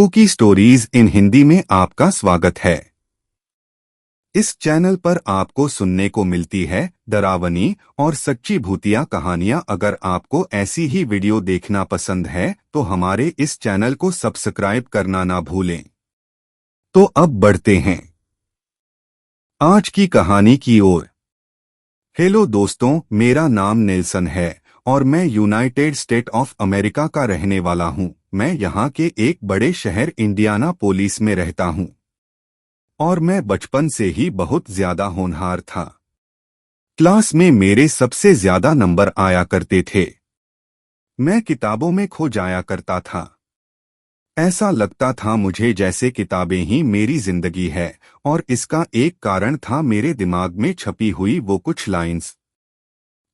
Spooky stories in Hindi में आपका स्वागत है। इस चैनल पर आपको सुनने को मिलती है डरावनी और सच्ची भूतिया कहानियां। अगर आपको ऐसी ही वीडियो देखना पसंद है तो हमारे इस चैनल को सब्सक्राइब करना ना भूलें। तो अब बढ़ते हैं आज की कहानी की ओर। हेलो दोस्तों, मेरा नाम नेल्सन है और मैं यूनाइटेड स्टेट ऑफ अमेरिका का रहने वाला हूं। मैं यहाँ के एक बड़े शहर इंडियानापोलिस में रहता हूं और मैं बचपन से ही बहुत ज्यादा होनहार था। क्लास में मेरे सबसे ज्यादा नंबर आया करते थे। मैं किताबों में खो जाया करता था। ऐसा लगता था मुझे जैसे किताबें ही मेरी जिंदगी है, और इसका एक कारण था मेरे दिमाग में छपी हुई वो कुछ लाइंस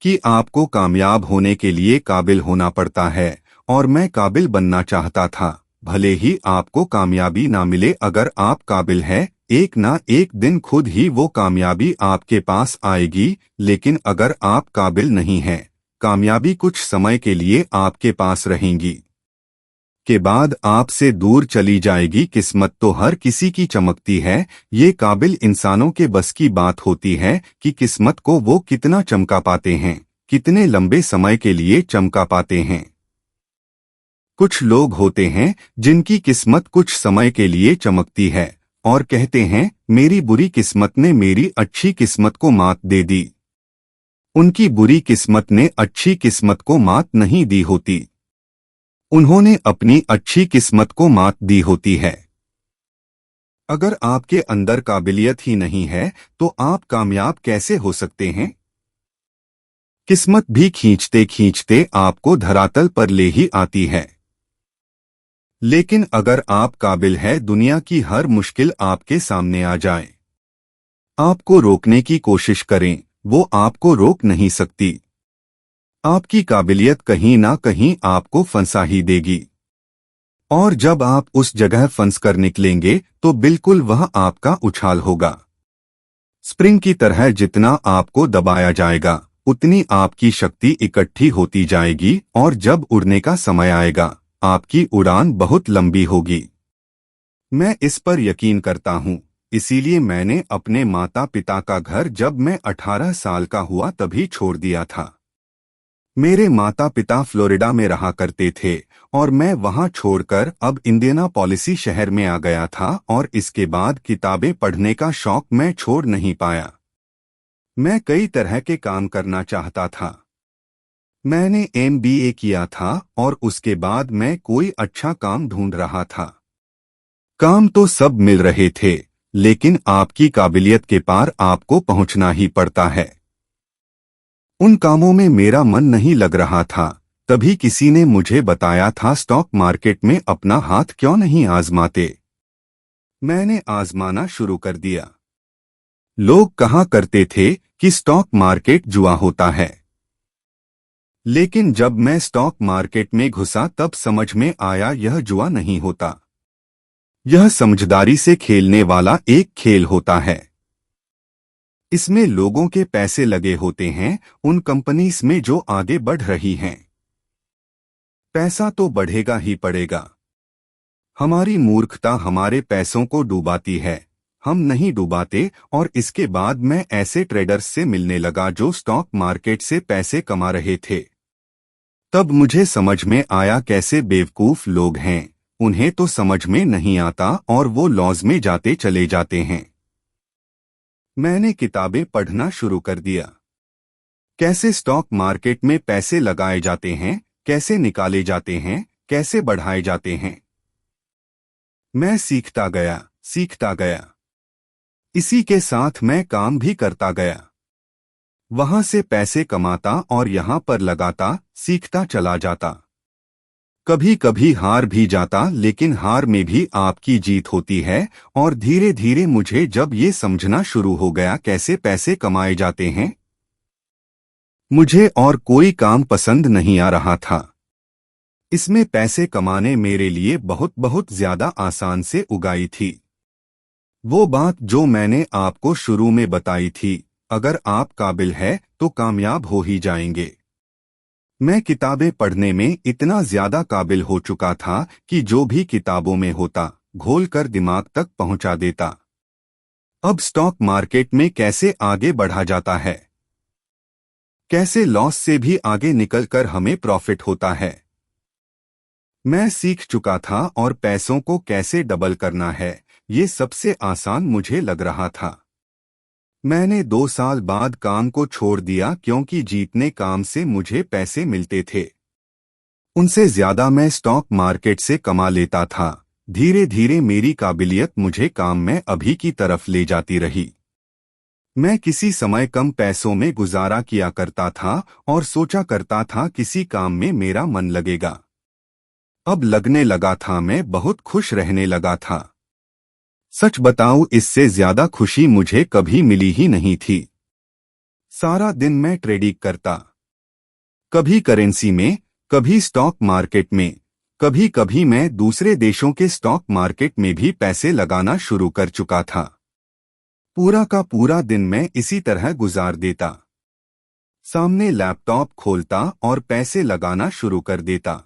कि आपको कामयाब होने के लिए काबिल होना पड़ता है, और मैं काबिल बनना चाहता था। भले ही आपको कामयाबी ना मिले, अगर आप काबिल हैं, एक ना एक दिन खुद ही वो कामयाबी आपके पास आएगी। लेकिन अगर आप काबिल नहीं हैं, कामयाबी कुछ समय के लिए आपके पास रहेंगी, के बाद आपसे दूर चली जाएगी। किस्मत तो हर किसी की चमकती है। ये काबिल इंसानों के बस की बात होती है कि किस्मत को वो कितना चमका पाते हैं, कितने लंबे समय के लिए चमका पाते हैं। कुछ लोग होते हैं जिनकी किस्मत कुछ समय के लिए चमकती है और कहते हैं मेरी बुरी किस्मत ने मेरी अच्छी किस्मत को मात दे दी। उनकी बुरी किस्मत ने अच्छी किस्मत को मात नहीं दी होती, उन्होंने अपनी अच्छी किस्मत को मात दी होती है। अगर आपके अंदर काबिलियत ही नहीं है तो आप कामयाब कैसे हो सकते हैं? किस्मत भी खींचते खींचते आपको धरातल पर ले ही आती है। लेकिन अगर आप काबिल है, दुनिया की हर मुश्किल आपके सामने आ जाए, आपको रोकने की कोशिश करें, वो आपको रोक नहीं सकती। आपकी काबिलियत कहीं ना कहीं आपको फंसा ही देगी, और जब आप उस जगह फंस कर निकलेंगे तो बिल्कुल वह आपका उछाल होगा। स्प्रिंग की तरह जितना आपको दबाया जाएगा, उतनी आपकी शक्ति इकट्ठी होती जाएगी, और जब उड़ने का समय आएगा, आपकी उड़ान बहुत लंबी होगी। मैं इस पर यकीन करता हूँ, इसीलिए मैंने अपने माता पिता का घर जब मैं 18 साल का हुआ तभी छोड़ दिया था। मेरे माता पिता फ्लोरिडा में रहा करते थे और मैं वहां छोड़कर अब इंडियानापोलिस शहर में आ गया था, और इसके बाद किताबें पढ़ने का शौक मैं छोड़ नहीं पाया। मैं कई तरह के काम करना चाहता था। मैंने MBA किया था और उसके बाद मैं कोई अच्छा काम ढूंढ रहा था। काम तो सब मिल रहे थे, लेकिन आपकी काबिलियत के पार आपको पहुंचना ही पड़ता है। उन कामों में मेरा मन नहीं लग रहा था। तभी किसी ने मुझे बताया था स्टॉक मार्केट में अपना हाथ क्यों नहीं आजमाते। मैंने आजमाना शुरू कर दिया। लोग कहा करते थे कि स्टॉक मार्केट जुआ होता है, लेकिन जब मैं स्टॉक मार्केट में घुसा तब समझ में आया यह जुआ नहीं होता। यह समझदारी से खेलने वाला एक खेल होता है। इसमें लोगों के पैसे लगे होते हैं, उन कंपनीज में जो आगे बढ़ रही हैं। पैसा तो बढ़ेगा ही पड़ेगा। हमारी मूर्खता हमारे पैसों को डुबाती है, हम नहीं डुबाते। और इसके बाद मैं ऐसे ट्रेडर्स से मिलने लगा जो स्टॉक मार्केट से पैसे कमा रहे थे। तब मुझे समझ में आया कैसे बेवकूफ लोग हैं, उन्हें तो समझ में नहीं आता और वो लॉज में जाते चले जाते हैं। मैंने किताबें पढ़ना शुरू कर दिया। कैसे स्टॉक मार्केट में पैसे लगाए जाते हैं, कैसे निकाले जाते हैं, कैसे बढ़ाए जाते हैं। मैं सीखता गया। इसी के साथ मैं काम भी करता गया। वहां से पैसे कमाता और यहां पर लगाता, सीखता चला जाता। कभी कभी हार भी जाता, लेकिन हार में भी आपकी जीत होती है। और धीरे धीरे मुझे जब ये समझना शुरू हो गया कैसे पैसे कमाए जाते हैं, मुझे और कोई काम पसंद नहीं आ रहा था। इसमें पैसे कमाने मेरे लिए बहुत बहुत ज्यादा आसान से उगाई थी। वो बात जो मैंने आपको शुरू में बताई थी, अगर आप काबिल है तो कामयाब हो ही जाएंगे। मैं किताबें पढ़ने में इतना ज्यादा काबिल हो चुका था कि जो भी किताबों में होता घोल कर दिमाग तक पहुंचा देता। अब स्टॉक मार्केट में कैसे आगे बढ़ा जाता है, कैसे लॉस से भी आगे निकलकर हमें प्रॉफिट होता है, मैं सीख चुका था और पैसों को कैसे डबल करना है ये सबसे आसान मुझे लग रहा था। मैंने 2 साल बाद काम को छोड़ दिया क्योंकि जीतने काम से मुझे पैसे मिलते थे, उनसे ज्यादा मैं स्टॉक मार्केट से कमा लेता था। धीरे धीरे मेरी काबिलियत मुझे काम में अभी की तरफ ले जाती रही। मैं किसी समय कम पैसों में गुजारा किया करता था और सोचा करता था किसी काम में मेरा मन लगेगा। अब लगने लगा था, मैं बहुत खुश रहने लगा था। सच बताऊं, इससे ज्यादा खुशी मुझे कभी मिली ही नहीं थी। सारा दिन मैं ट्रेडिंग करता, कभी करेंसी में, कभी स्टॉक मार्केट में, कभी कभी मैं दूसरे देशों के स्टॉक मार्केट में भी पैसे लगाना शुरू कर चुका था। पूरा का पूरा दिन मैं इसी तरह गुजार देता, सामने लैपटॉप खोलता और पैसे लगाना शुरू कर देता।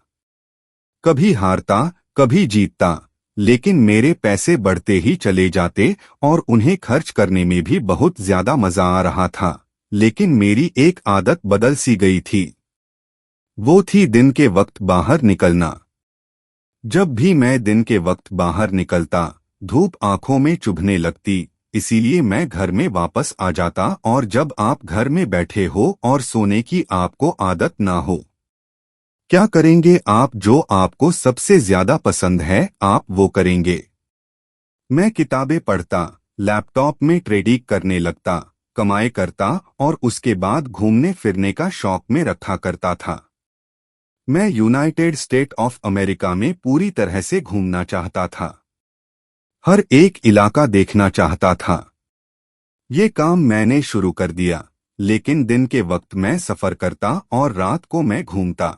कभी हारता, कभी जीतता, लेकिन मेरे पैसे बढ़ते ही चले जाते और उन्हें खर्च करने में भी बहुत ज्यादा मजा आ रहा था। लेकिन मेरी एक आदत बदल सी गई थी, वो थी दिन के वक्त बाहर निकलना। जब भी मैं दिन के वक्त बाहर निकलता, धूप आंखों में चुभने लगती, इसीलिए मैं घर में वापस आ जाता। और जब आप घर में बैठे हो और सोने की आपको आदत ना हो, क्या करेंगे आप? जो आपको सबसे ज्यादा पसंद है आप वो करेंगे। मैं किताबें पढ़ता, लैपटॉप में ट्रेडिंग करने लगता, कमाई करता और उसके बाद घूमने फिरने का शौक में रखा करता था। मैं यूनाइटेड स्टेट ऑफ अमेरिका में पूरी तरह से घूमना चाहता था, हर एक इलाका देखना चाहता था। ये काम मैंने शुरू कर दिया, लेकिन दिन के वक्त मैं सफर करता और रात को मैं घूमता।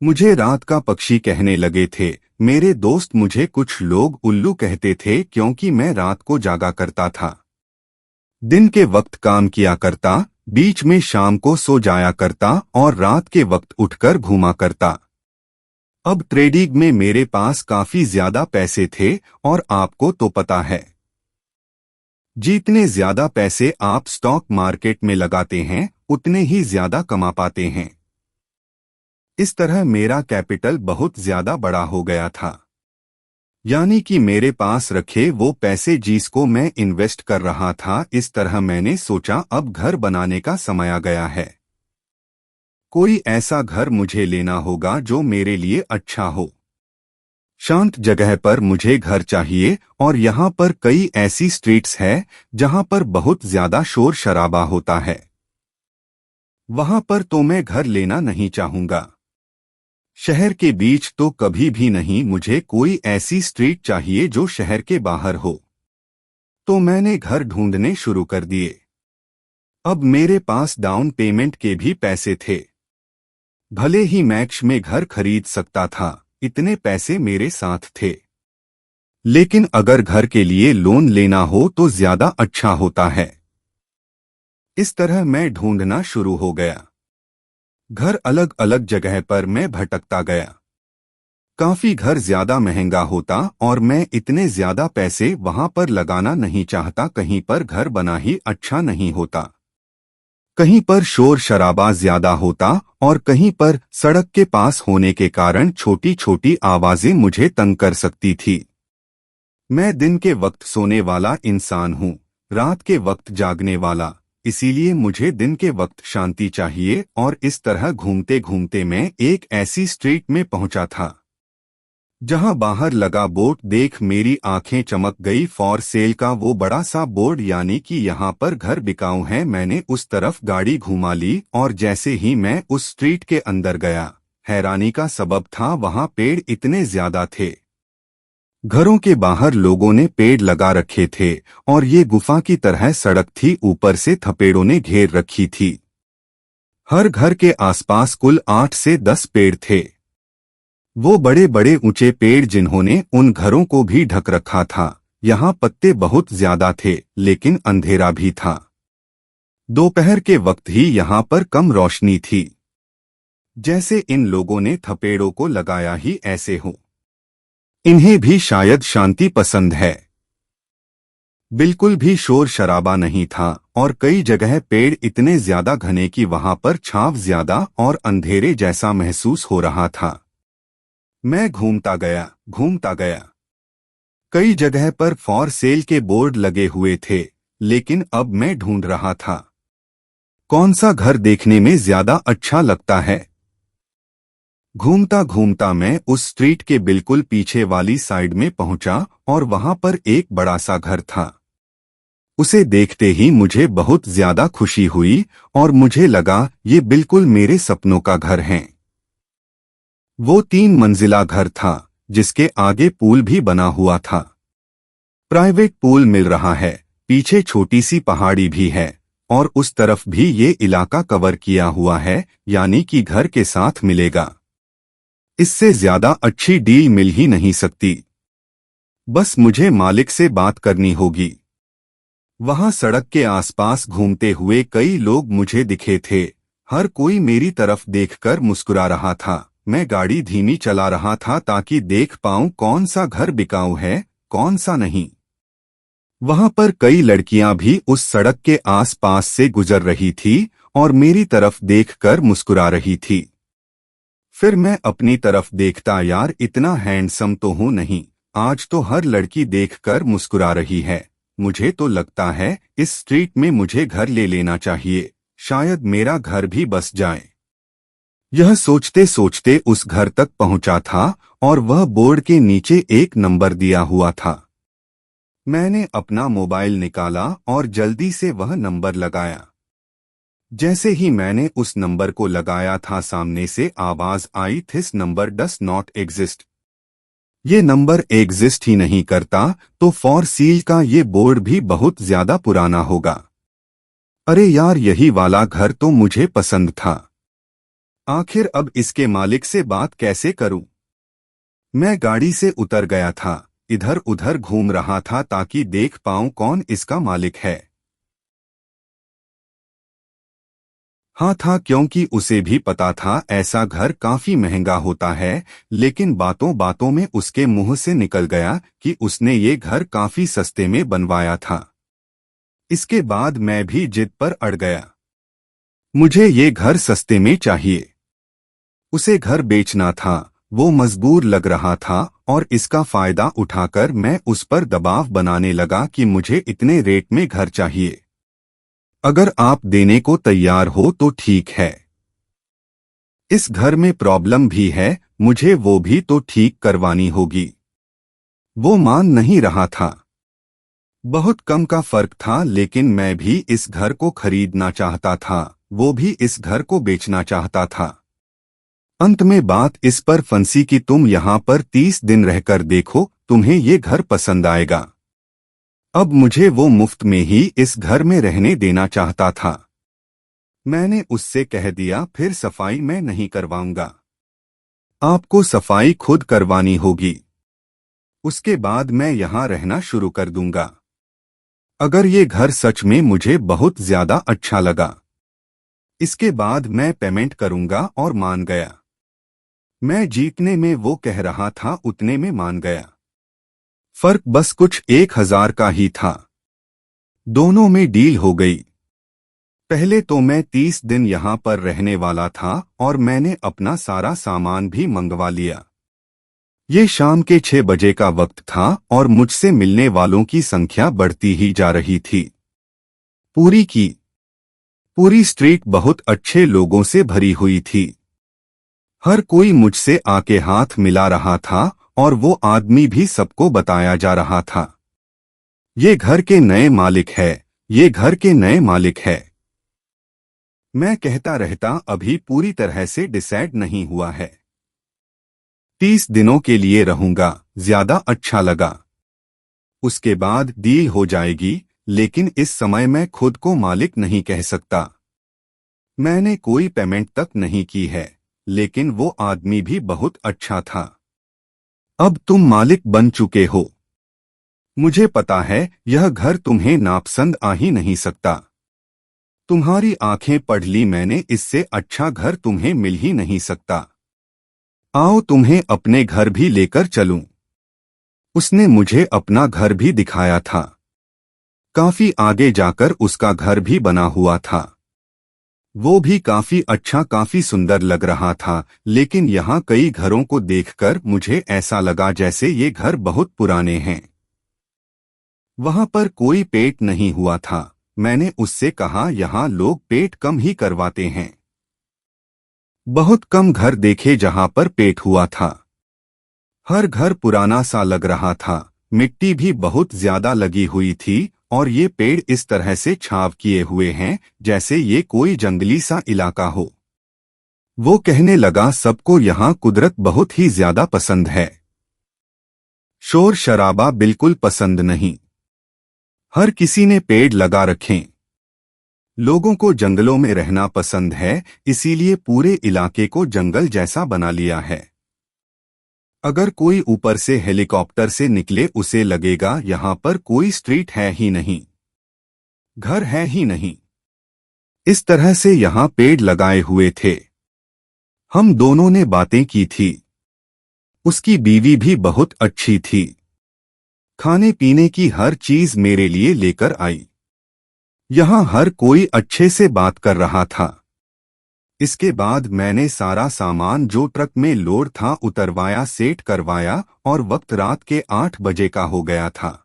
मुझे रात का पक्षी कहने लगे थे मेरे दोस्त, मुझे कुछ लोग उल्लू कहते थे क्योंकि मैं रात को जागा करता था। दिन के वक्त काम किया करता, बीच में शाम को सो जाया करता और रात के वक्त उठकर घूमा करता। अब ट्रेडिंग में मेरे पास काफी ज्यादा पैसे थे और आपको तो पता है, जितने ज्यादा पैसे आप स्टॉक मार्केट में लगाते हैं उतने ही ज्यादा कमा पाते हैं। इस तरह मेरा कैपिटल बहुत ज्यादा बड़ा हो गया था, यानी कि मेरे पास रखे वो पैसे जिसको मैं इन्वेस्ट कर रहा था। इस तरह मैंने सोचा अब घर बनाने का समय आ गया है। कोई ऐसा घर मुझे लेना होगा जो मेरे लिए अच्छा हो। शांत जगह पर मुझे घर चाहिए और यहाँ पर कई ऐसी स्ट्रीट्स हैं जहाँ पर बहुत ज्यादा शोर शराबा होता है। वहाँ पर तो मैं घर लेना नहीं चाहूँगा। शहर के बीच तो कभी भी नहीं, मुझे कोई ऐसी स्ट्रीट चाहिए जो शहर के बाहर हो। तो मैंने घर ढूंढने शुरू कर दिए। अब मेरे पास डाउन पेमेंट के भी पैसे थे, भले ही मैक्स में घर खरीद सकता था, इतने पैसे मेरे साथ थे। लेकिन अगर घर के लिए लोन लेना हो तो ज्यादा अच्छा होता है। इस तरह मैं ढूंढना शुरू हो गया। घर अलग अलग जगह पर मैं भटकता गया। काफी घर ज्यादा महंगा होता और मैं इतने ज्यादा पैसे वहां पर लगाना नहीं चाहता। कहीं पर घर बना ही अच्छा नहीं होता, कहीं पर शोर शराबा ज्यादा होता और कहीं पर सड़क के पास होने के कारण छोटी छोटी आवाजें मुझे तंग कर सकती थी। मैं दिन के वक्त सोने वाला इंसान हूँ, रात के वक्त जागने वाला, इसीलिए मुझे दिन के वक्त शांति चाहिए। और इस तरह घूमते घूमते मैं एक ऐसी स्ट्रीट में पहुंचा था जहां बाहर लगा बोर्ड देख मेरी आंखें चमक गई। फॉर सेल का वो बड़ा सा बोर्ड, यानी कि यहाँ पर घर बिकाऊ है। मैंने उस तरफ गाड़ी घुमा ली और जैसे ही मैं उस स्ट्रीट के अंदर गया, हैरानी का सबब था वहां पेड़ इतने ज्यादा थे। घरों के बाहर लोगों ने पेड़ लगा रखे थे और ये गुफा की तरह सड़क थी, ऊपर से थपेड़ों ने घेर रखी थी। हर घर के आसपास कुल 8 से 10 पेड़ थे। वो बड़े बड़े ऊंचे पेड़ जिन्होंने उन घरों को भी ढक रखा था। यहाँ पत्ते बहुत ज्यादा थे लेकिन अंधेरा भी था। दोपहर के वक्त ही यहाँ पर कम रोशनी थी। जैसे इन लोगों ने थपेड़ों को लगाया ही ऐसे हो। इन्हें भी शायद शांति पसंद है। बिल्कुल भी शोर शराबा नहीं था और कई जगह पेड़ इतने ज्यादा घने कि वहां पर छांव ज्यादा और अंधेरे जैसा महसूस हो रहा था। मैं घूमता गया। कई जगह पर फॉर सेल के बोर्ड लगे हुए थे, लेकिन अब मैं ढूंढ रहा था कौन सा घर देखने में ज्यादा अच्छा लगता है। घूमता घूमता मैं उस स्ट्रीट के बिल्कुल पीछे वाली साइड में पहुंचा और वहां पर एक बड़ा सा घर था। उसे देखते ही मुझे बहुत ज्यादा खुशी हुई और मुझे लगा ये बिल्कुल मेरे सपनों का घर है। वो 3 मंजिला घर था जिसके आगे पूल भी बना हुआ था। प्राइवेट पूल मिल रहा है, पीछे छोटी सी पहाड़ी भी है और उस तरफ भी ये इलाका कवर किया हुआ है, यानी कि घर के साथ मिलेगा। इससे ज्यादा अच्छी डील मिल ही नहीं सकती। बस मुझे मालिक से बात करनी होगी। वहां सड़क के आसपास घूमते हुए कई लोग मुझे दिखे थे। हर कोई मेरी तरफ देखकर मुस्कुरा रहा था। मैं गाड़ी धीमी चला रहा था ताकि देख पाऊं कौन सा घर बिकाऊ है, कौन सा नहीं। वहां पर कई लड़कियां भी उस सड़क के आसपास से गुजर रही थी और मेरी तरफ देखकर मुस्कुरा रही थी। फिर मैं अपनी तरफ देखता, यार इतना हैंडसम तो हूं नहीं, आज तो हर लड़की देखकर मुस्कुरा रही है। मुझे तो लगता है इस स्ट्रीट में मुझे घर ले लेना चाहिए, शायद मेरा घर भी बस जाए। यह सोचते सोचते उस घर तक पहुंचा था और वह बोर्ड के नीचे एक नंबर दिया हुआ था। मैंने अपना मोबाइल निकाला और जल्दी से वह नंबर लगाया। जैसे ही मैंने उस नंबर को लगाया था, सामने से आवाज आई, this number does not exist. ये नंबर एग्जिस्ट ही नहीं करता तो फॉर सील का ये बोर्ड भी बहुत ज्यादा पुराना होगा। अरे यार, यही वाला घर तो मुझे पसंद था। आखिर अब इसके मालिक से बात कैसे करूं? मैं गाड़ी से उतर गया था, इधर उधर घूम रहा था ताकि देख पाऊं कौन इसका मालिक है। हाँ था, क्योंकि उसे भी पता था ऐसा घर काफी महंगा होता है, लेकिन बातों बातों में उसके मुंह से निकल गया कि उसने ये घर काफी सस्ते में बनवाया था। इसके बाद मैं भी जिद पर अड़ गया। मुझे ये घर सस्ते में चाहिए। उसे घर बेचना था, वो मजबूर लग रहा था और इसका फायदा उठाकर मैं उस पर दबाव बनाने लगा कि मुझे इतने रेट में घर चाहिए। अगर आप देने को तैयार हो तो ठीक है। इस घर में प्रॉब्लम भी है, मुझे वो भी तो ठीक करवानी होगी। वो मान नहीं रहा था। बहुत कम का फर्क था, लेकिन मैं भी इस घर को खरीदना चाहता था, वो भी इस घर को बेचना चाहता था। अंत में बात इस पर फंसी कि तुम यहाँ पर 30 दिन रहकर देखो, तुम्हें ये घर पसंद आएगा। अब मुझे वो मुफ्त में ही इस घर में रहने देना चाहता था। मैंने उससे कह दिया, फिर सफाई मैं नहीं करवाऊंगा, आपको सफाई खुद करवानी होगी। उसके बाद मैं यहाँ रहना शुरू कर दूंगा। अगर ये घर सच में मुझे बहुत ज्यादा अच्छा लगा, इसके बाद मैं पेमेंट करूंगा। और मान गया। मैं जीतने में वो कह रहा था उतने में मान गया। फर्क बस कुछ 1000 का ही था। दोनों में डील हो गई। पहले तो मैं 30 दिन यहाँ पर रहने वाला था और मैंने अपना सारा सामान भी मंगवा लिया। ये शाम के 6 बजे का वक्त था और मुझसे मिलने वालों की संख्या बढ़ती ही जा रही थी। पूरी स्ट्रीट बहुत अच्छे लोगों से भरी हुई थी। हर कोई मुझसे आके हाथ मिला रहा था और वो आदमी भी सबको बताया जा रहा था, ये घर के नए मालिक है, ये घर के नए मालिक है। मैं कहता रहता, अभी पूरी तरह से डिसाइड नहीं हुआ है। 30 दिनों के लिए रहूंगा, ज्यादा अच्छा लगा। उसके बाद डील हो जाएगी, लेकिन इस समय मैं खुद को मालिक नहीं कह सकता। मैंने कोई पेमेंट तक नहीं की है, लेकिन वो आदमी भी बहुत अच्छा था। अब तुम मालिक बन चुके हो। मुझे पता है यह घर तुम्हें नापसंद आ ही नहीं सकता। तुम्हारी आंखें पढ़ ली मैंने, इससे अच्छा घर तुम्हें मिल ही नहीं सकता। आओ तुम्हें अपने घर भी लेकर चलूं। उसने मुझे अपना घर भी दिखाया था। काफी आगे जाकर उसका घर भी बना हुआ था। वो भी काफी अच्छा, काफी सुंदर लग रहा था, लेकिन यहाँ कई घरों को देखकर मुझे ऐसा लगा जैसे ये घर बहुत पुराने हैं। वहां पर कोई पेंट नहीं हुआ था। मैंने उससे कहा, यहाँ लोग पेंट कम ही करवाते हैं। बहुत कम घर देखे जहां पर पेंट हुआ था। हर घर पुराना सा लग रहा था, मिट्टी भी बहुत ज्यादा लगी हुई थी, और ये पेड़ इस तरह से छाव किए हुए हैं जैसे ये कोई जंगली सा इलाका हो। वो कहने लगा, सबको यहाँ कुदरत बहुत ही ज्यादा पसंद है। शोर शराबा बिल्कुल पसंद नहीं। हर किसी ने पेड़ लगा रखे। लोगों को जंगलों में रहना पसंद है, इसीलिए पूरे इलाके को जंगल जैसा बना लिया है। अगर कोई ऊपर से हेलीकॉप्टर से निकले उसे लगेगा यहाँ पर कोई स्ट्रीट है ही नहीं, घर है ही नहीं। इस तरह से यहाँ पेड़ लगाए हुए थे। हम दोनों ने बातें की थी। उसकी बीवी भी बहुत अच्छी थी। खाने पीने की हर चीज मेरे लिए लेकर आई। यहाँ हर कोई अच्छे से बात कर रहा था। इसके बाद मैंने सारा सामान जो ट्रक में लोड था उतरवाया, सेट करवाया, और वक्त रात के 8 बजे का हो गया था।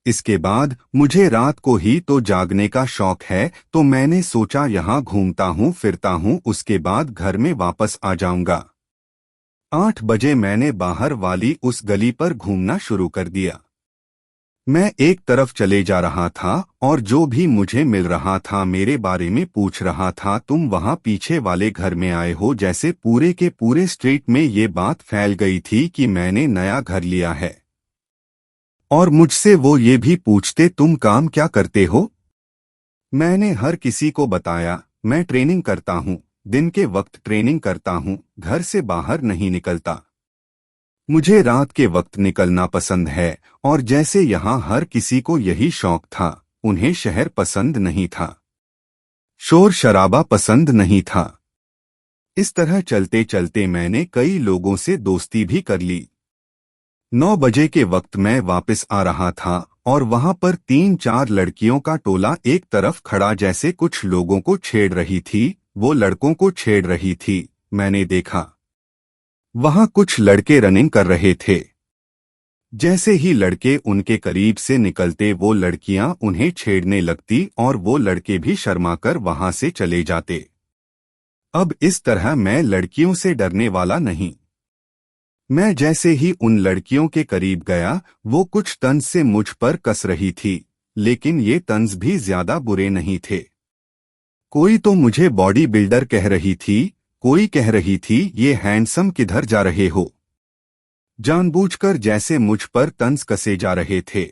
इसके बाद मुझे रात को ही तो जागने का शौक है, तो मैंने सोचा यहाँ घूमता हूँ फिरता हूँ, उसके बाद घर में वापस आ जाऊंगा। 8 बजे मैंने बाहर वाली उस गली पर घूमना शुरू कर दिया। मैं एक तरफ चले जा रहा था और जो भी मुझे मिल रहा था मेरे बारे में पूछ रहा था, तुम वहां पीछे वाले घर में आए हो। जैसे पूरे के पूरे स्ट्रीट में ये बात फैल गई थी कि मैंने नया घर लिया है। और मुझसे वो ये भी पूछते, तुम काम क्या करते हो। मैंने हर किसी को बताया, मैं ट्रेनिंग करता हूँ, दिन के वक्त ट्रेनिंग करता हूँ, घर से बाहर नहीं निकलता। मुझे रात के वक्त निकलना पसंद है। और जैसे यहाँ हर किसी को यही शौक था, उन्हें शहर पसंद नहीं था, शोर शराबा पसंद नहीं था। इस तरह चलते चलते मैंने कई लोगों से दोस्ती भी कर ली। 9 बजे के वक्त मैं वापस आ रहा था और वहां पर 3-4 लड़कियों का टोला एक तरफ खड़ा जैसे कुछ लोगों को छेड़ रही थी। वो लड़कों को छेड़ रही थी। मैंने देखा वहां कुछ लड़के रनिंग कर रहे थे। जैसे ही लड़के उनके करीब से निकलते वो लड़कियां उन्हें छेड़ने लगती और वो लड़के भी शर्माकर वहां से चले जाते। अब इस तरह मैं लड़कियों से डरने वाला नहीं। मैं जैसे ही उन लड़कियों के करीब गया, वो कुछ तंज से मुझ पर कस रही थी, लेकिन ये तंज भी ज्यादा बुरे नहीं थे। कोई तो मुझे बॉडी बिल्डर कह रही थी, कोई कह रही थी ये हैंडसम किधर जा रहे हो। जानबूझकर जैसे मुझ पर तंज कसे जा रहे थे।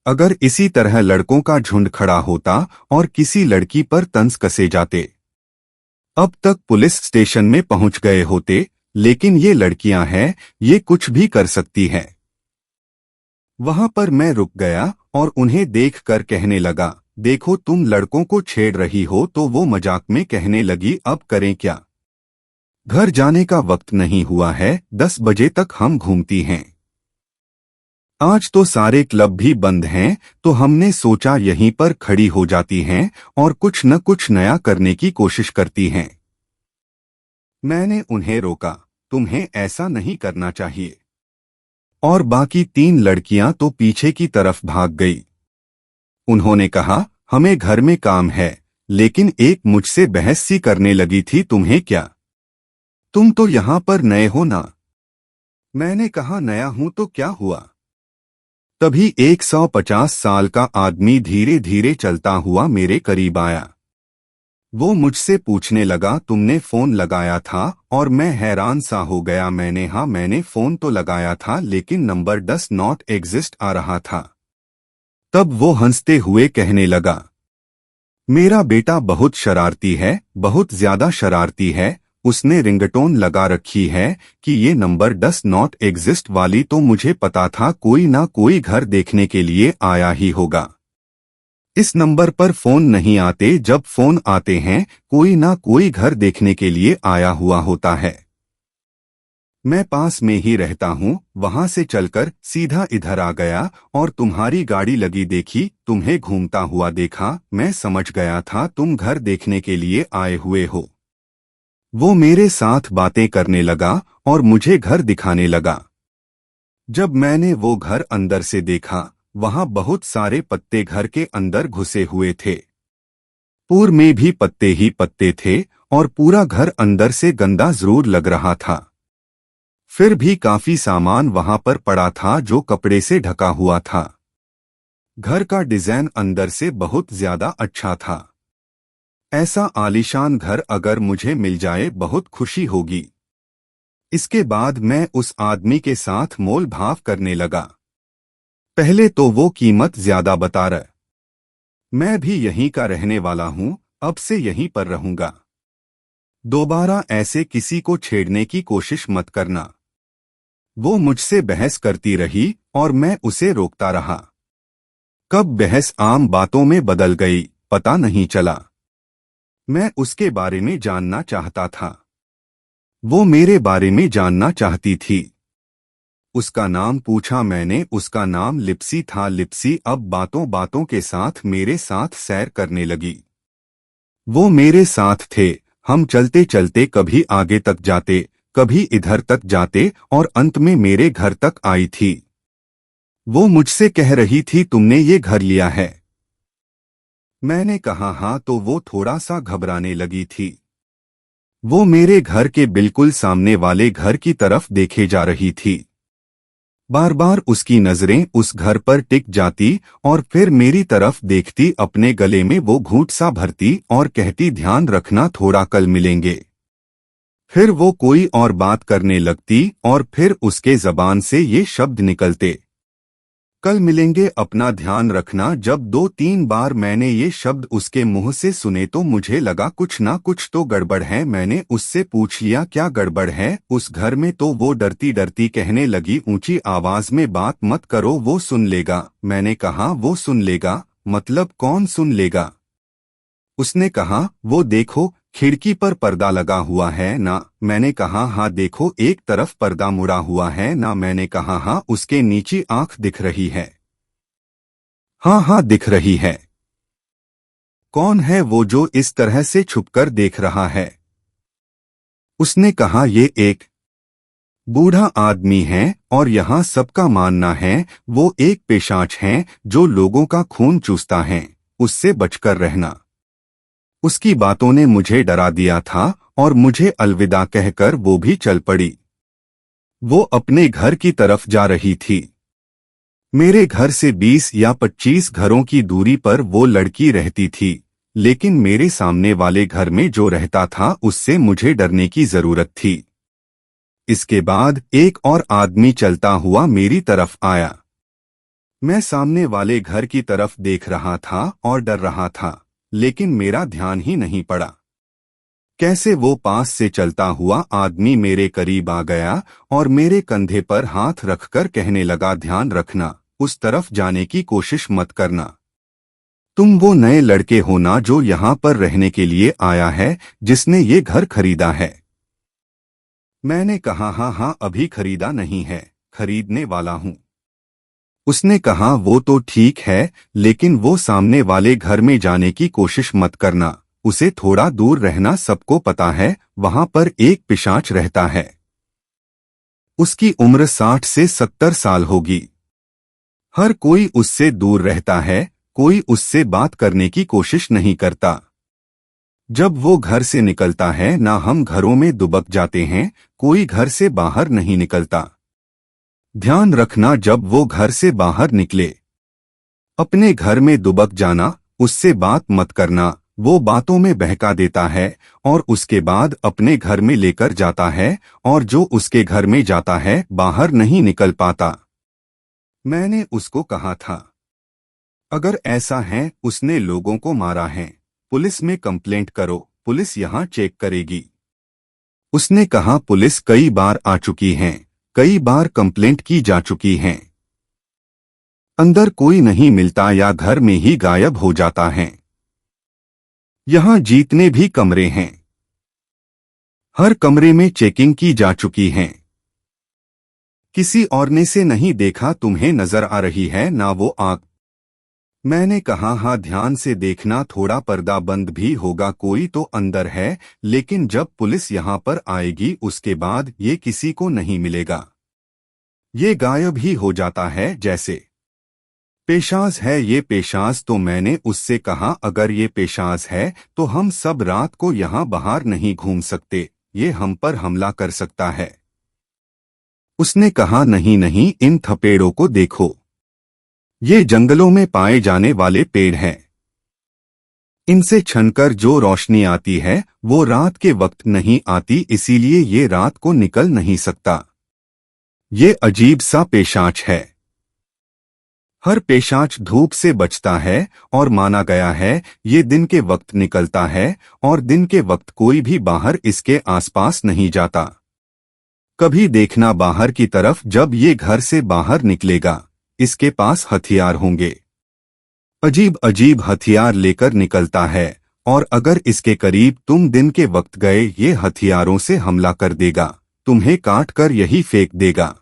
अगर इसी तरह लड़कों का झुंड खड़ा होता और किसी लड़की पर तंज कसे जाते, अब तक पुलिस स्टेशन में पहुंच गए होते। लेकिन ये लड़कियां हैं, ये कुछ भी कर सकती हैं। वहां पर मैं रुक गया और उन्हें देखकर कहने लगा, देखो तुम लड़कों को छेड़ रही हो। तो वो मजाक में कहने लगी, अब करें क्या, घर जाने का वक्त नहीं हुआ है, 10 बजे तक हम घूमती हैं। आज तो सारे क्लब भी बंद हैं, तो हमने सोचा यहीं पर खड़ी हो जाती हैं और कुछ न कुछ नया करने की कोशिश करती हैं। मैंने उन्हें रोका, तुम्हें ऐसा नहीं करना चाहिए। और बाकी 3 लड़कियां तो पीछे की तरफ भाग गई। उन्होंने कहा, हमें घर में काम है। लेकिन एक मुझसे बहस सी करने लगी थी, तुम्हें क्या, तुम तो यहाँ पर नए हो ना। मैंने कहा, नया हूं तो क्या हुआ। तभी 150 साल का आदमी धीरे धीरे चलता हुआ मेरे करीब आया। वो मुझसे पूछने लगा, तुमने फोन लगाया था। और मैं हैरान सा हो गया। मैंने फोन तो लगाया था, लेकिन नंबर डस नॉट एग्जिस्ट आ रहा था। तब वो हंसते हुए कहने लगा, मेरा बेटा बहुत शरारती है, बहुत ज्यादा शरारती है। उसने रिंगटोन लगा रखी है कि ये नंबर डस नॉट एग्जिस्ट वाली, तो मुझे पता था कोई ना कोई घर देखने के लिए आया ही होगा। इस नंबर पर फोन नहीं आते, जब फोन आते हैं कोई ना कोई घर देखने के लिए आया हुआ होता है। मैं पास में ही रहता हूँ, वहां से चलकर सीधा इधर आ गया और तुम्हारी गाड़ी लगी देखी, तुम्हें घूमता हुआ देखा। मैं समझ गया था तुम घर देखने के लिए आए हुए हो। वो मेरे साथ बातें करने लगा और मुझे घर दिखाने लगा। जब मैंने वो घर अंदर से देखा, वहां बहुत सारे पत्ते घर के अंदर घुसे हुए थे। पूर में भी पत्ते ही पत्ते थे और पूरा घर अंदर से गंदा जरूर लग रहा था। फिर भी काफी सामान वहां पर पड़ा था जो कपड़े से ढका हुआ था। घर का डिजाइन अंदर से बहुत ज्यादा अच्छा था। ऐसा आलीशान घर अगर मुझे मिल जाए बहुत खुशी होगी। इसके बाद मैं उस आदमी के साथ मोल भाव करने लगा। पहले तो वो कीमत ज्यादा बता रहा। मैं भी यहीं का रहने वाला हूं, अब से यहीं पर रहूंगा। दोबारा ऐसे किसी को छेड़ने की कोशिश मत करना। वो मुझसे बहस करती रही और मैं उसे रोकता रहा। कब बहस आम बातों में बदल गई पता नहीं चला। मैं उसके बारे में जानना चाहता था, वो मेरे बारे में जानना चाहती थी। उसका नाम पूछा मैंने, उसका नाम लिप्सी था। लिप्सी अब बातों बातों के साथ मेरे साथ सैर करने लगी। वो मेरे साथ थे, हम चलते चलते कभी आगे तक जाते, कभी इधर तक जाते और अंत में मेरे घर तक आई थी। वो मुझसे कह रही थी तुमने ये घर लिया है। मैंने कहा हाँ, तो वो थोड़ा सा घबराने लगी थी। वो मेरे घर के बिल्कुल सामने वाले घर की तरफ देखे जा रही थी। बार बार उसकी नजरें उस घर पर टिक जाती और फिर मेरी तरफ देखती। अपने गले में वो घूंट सा भरती और कहती ध्यान रखना, थोड़ा कल मिलेंगे। फिर वो कोई और बात करने लगती और फिर उसके जबान से ये शब्द निकलते, कल मिलेंगे, अपना ध्यान रखना। जब 2-3 बार मैंने ये शब्द उसके मुंह से सुने तो मुझे लगा कुछ ना कुछ तो गड़बड़ है। मैंने उससे पूछ लिया क्या गड़बड़ है उस घर में, तो वो डरती डरती कहने लगी ऊंची आवाज में बात मत करो, वो सुन लेगा। मैंने कहा वो सुन लेगा मतलब कौन सुन लेगा? उसने कहा वो देखो खिड़की पर पर्दा लगा हुआ है ना। मैंने कहा हाँ देखो एक तरफ पर्दा मुड़ा हुआ है ना। मैंने कहा हाँ उसके नीचे आंख दिख रही है। हाँ हाँ दिख रही है। कौन है वो जो इस तरह से छुपकर देख रहा है? उसने कहा ये एक बूढ़ा आदमी है और यहाँ सबका मानना है वो एक पेशाच है जो लोगों का खून चूसता है, उससे बचकर रहना। उसकी बातों ने मुझे डरा दिया था और मुझे अलविदा कहकर वो भी चल पड़ी। वो अपने घर की तरफ जा रही थी। मेरे घर से 20 या 25 घरों की दूरी पर वो लड़की रहती थी, लेकिन मेरे सामने वाले घर में जो रहता था उससे मुझे डरने की जरूरत थी। इसके बाद एक और आदमी चलता हुआ मेरी तरफ आया। मैं सामने वाले घर की तरफ देख रहा था और डर रहा था, लेकिन मेरा ध्यान ही नहीं पड़ा। कैसे वो पास से चलता हुआ आदमी मेरे करीब आ गया और मेरे कंधे पर हाथ रखकर कहने लगा ध्यान रखना, उस तरफ जाने की कोशिश मत करना। तुम वो नए लड़के हो ना जो यहाँ पर रहने के लिए आया है, जिसने ये घर खरीदा है? मैंने कहा हाँ हाँ अभी खरीदा नहीं है, खरीदने वाला हूँ। उसने कहा वो तो ठीक है, लेकिन वो सामने वाले घर में जाने की कोशिश मत करना, उसे थोड़ा दूर रहना। सबको पता है वहां पर एक पिशाच रहता है। उसकी उम्र 60 से 70 साल होगी। हर कोई उससे दूर रहता है, कोई उससे बात करने की कोशिश नहीं करता। जब वो घर से निकलता है ना हम घरों में दुबक जाते हैं, कोई घर से बाहर नहीं निकलता। ध्यान रखना जब वो घर से बाहर निकले, अपने घर में दुबक जाना, उससे बात मत करना। वो बातों में बहका देता है और उसके बाद अपने घर में लेकर जाता है और जो उसके घर में जाता है बाहर नहीं निकल पाता। मैंने उसको कहा था अगर ऐसा है उसने लोगों को मारा है, पुलिस में कंप्लेंट करो, पुलिस यहाँ चेक करेगी। उसने कहा पुलिस कई बार आ चुकी है, कई बार कंप्लेंट की जा चुकी है। अंदर कोई नहीं मिलता या घर में ही गायब हो जाता है। यहाँ जितने भी कमरे हैं, हर कमरे में चेकिंग की जा चुकी है। किसी और ने से नहीं देखा तुम्हें नजर आ रही है ना वो आग। मैंने कहा हाँ, ध्यान से देखना, थोड़ा पर्दा बंद भी होगा, कोई तो अंदर है, लेकिन जब पुलिस यहाँ पर आएगी उसके बाद ये किसी को नहीं मिलेगा। ये गायब ही हो जाता है जैसे पेशाज है ये पेशाज। तो मैंने उससे कहा अगर ये पेशाज है तो हम सब रात को यहाँ बाहर नहीं घूम सकते, ये हम पर हमला कर सकता है। उसने कहा नहीं नहीं, इन थपेड़ों को देखो, ये जंगलों में पाए जाने वाले पेड़ हैं। इनसे छनकर जो रोशनी आती है वो रात के वक्त नहीं आती, इसीलिए ये रात को निकल नहीं सकता। ये अजीब सा पेशाच है। हर पेशाच धूप से बचता है और माना गया है ये दिन के वक्त निकलता है और दिन के वक्त कोई भी बाहर इसके आसपास नहीं जाता। कभी देखना बाहर की तरफ, जब ये घर से बाहर निकलेगा इसके पास हथियार होंगे। अजीब अजीब हथियार लेकर निकलता है और अगर इसके करीब तुम दिन के वक्त गए ये हथियारों से हमला कर देगा, तुम्हें काट कर यही फेंक देगा।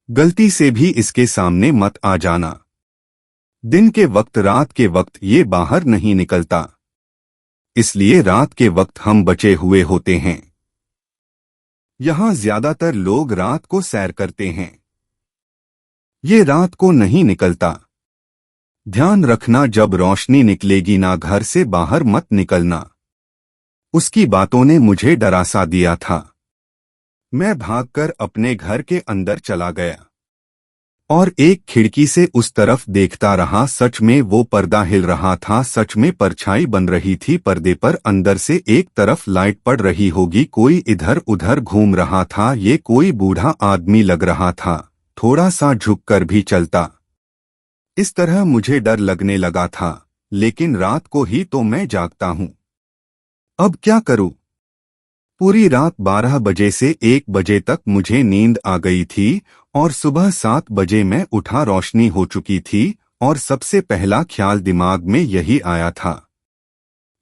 गलती से भी इसके सामने मत आ जाना। दिन के वक्त रात के वक्त ये बाहर नहीं निकलता, इसलिए रात के वक्त हम बचे हुए होते हैं। यहाँ ज्यादातर लोग रात को सैर करते हैं। ये रात को नहीं निकलता। ध्यान रखना, जब रोशनी निकलेगी ना घर से बाहर मत निकलना। उसकी बातों ने मुझे डरा सा दिया था। मैं भागकर अपने घर के अंदर चला गया और एक खिड़की से उस तरफ देखता रहा। सच में वो पर्दा हिल रहा था, सच में परछाई बन रही थी पर्दे पर। अंदर से एक तरफ लाइट पड़ रही होगी, कोई इधर उधर घूम रहा था। ये कोई बूढ़ा आदमी लग रहा था, थोड़ा सा झुककर भी चलता। इस तरह मुझे डर लगने लगा था, लेकिन रात को ही तो मैं जागता हूँ। अब क्या करूँ? पूरी रात 12 बजे से 1 बजे तक मुझे नींद आ गई थी और सुबह 7 बजे मैं उठा, रोशनी हो चुकी थी और सबसे पहला ख्याल दिमाग में यही आया था,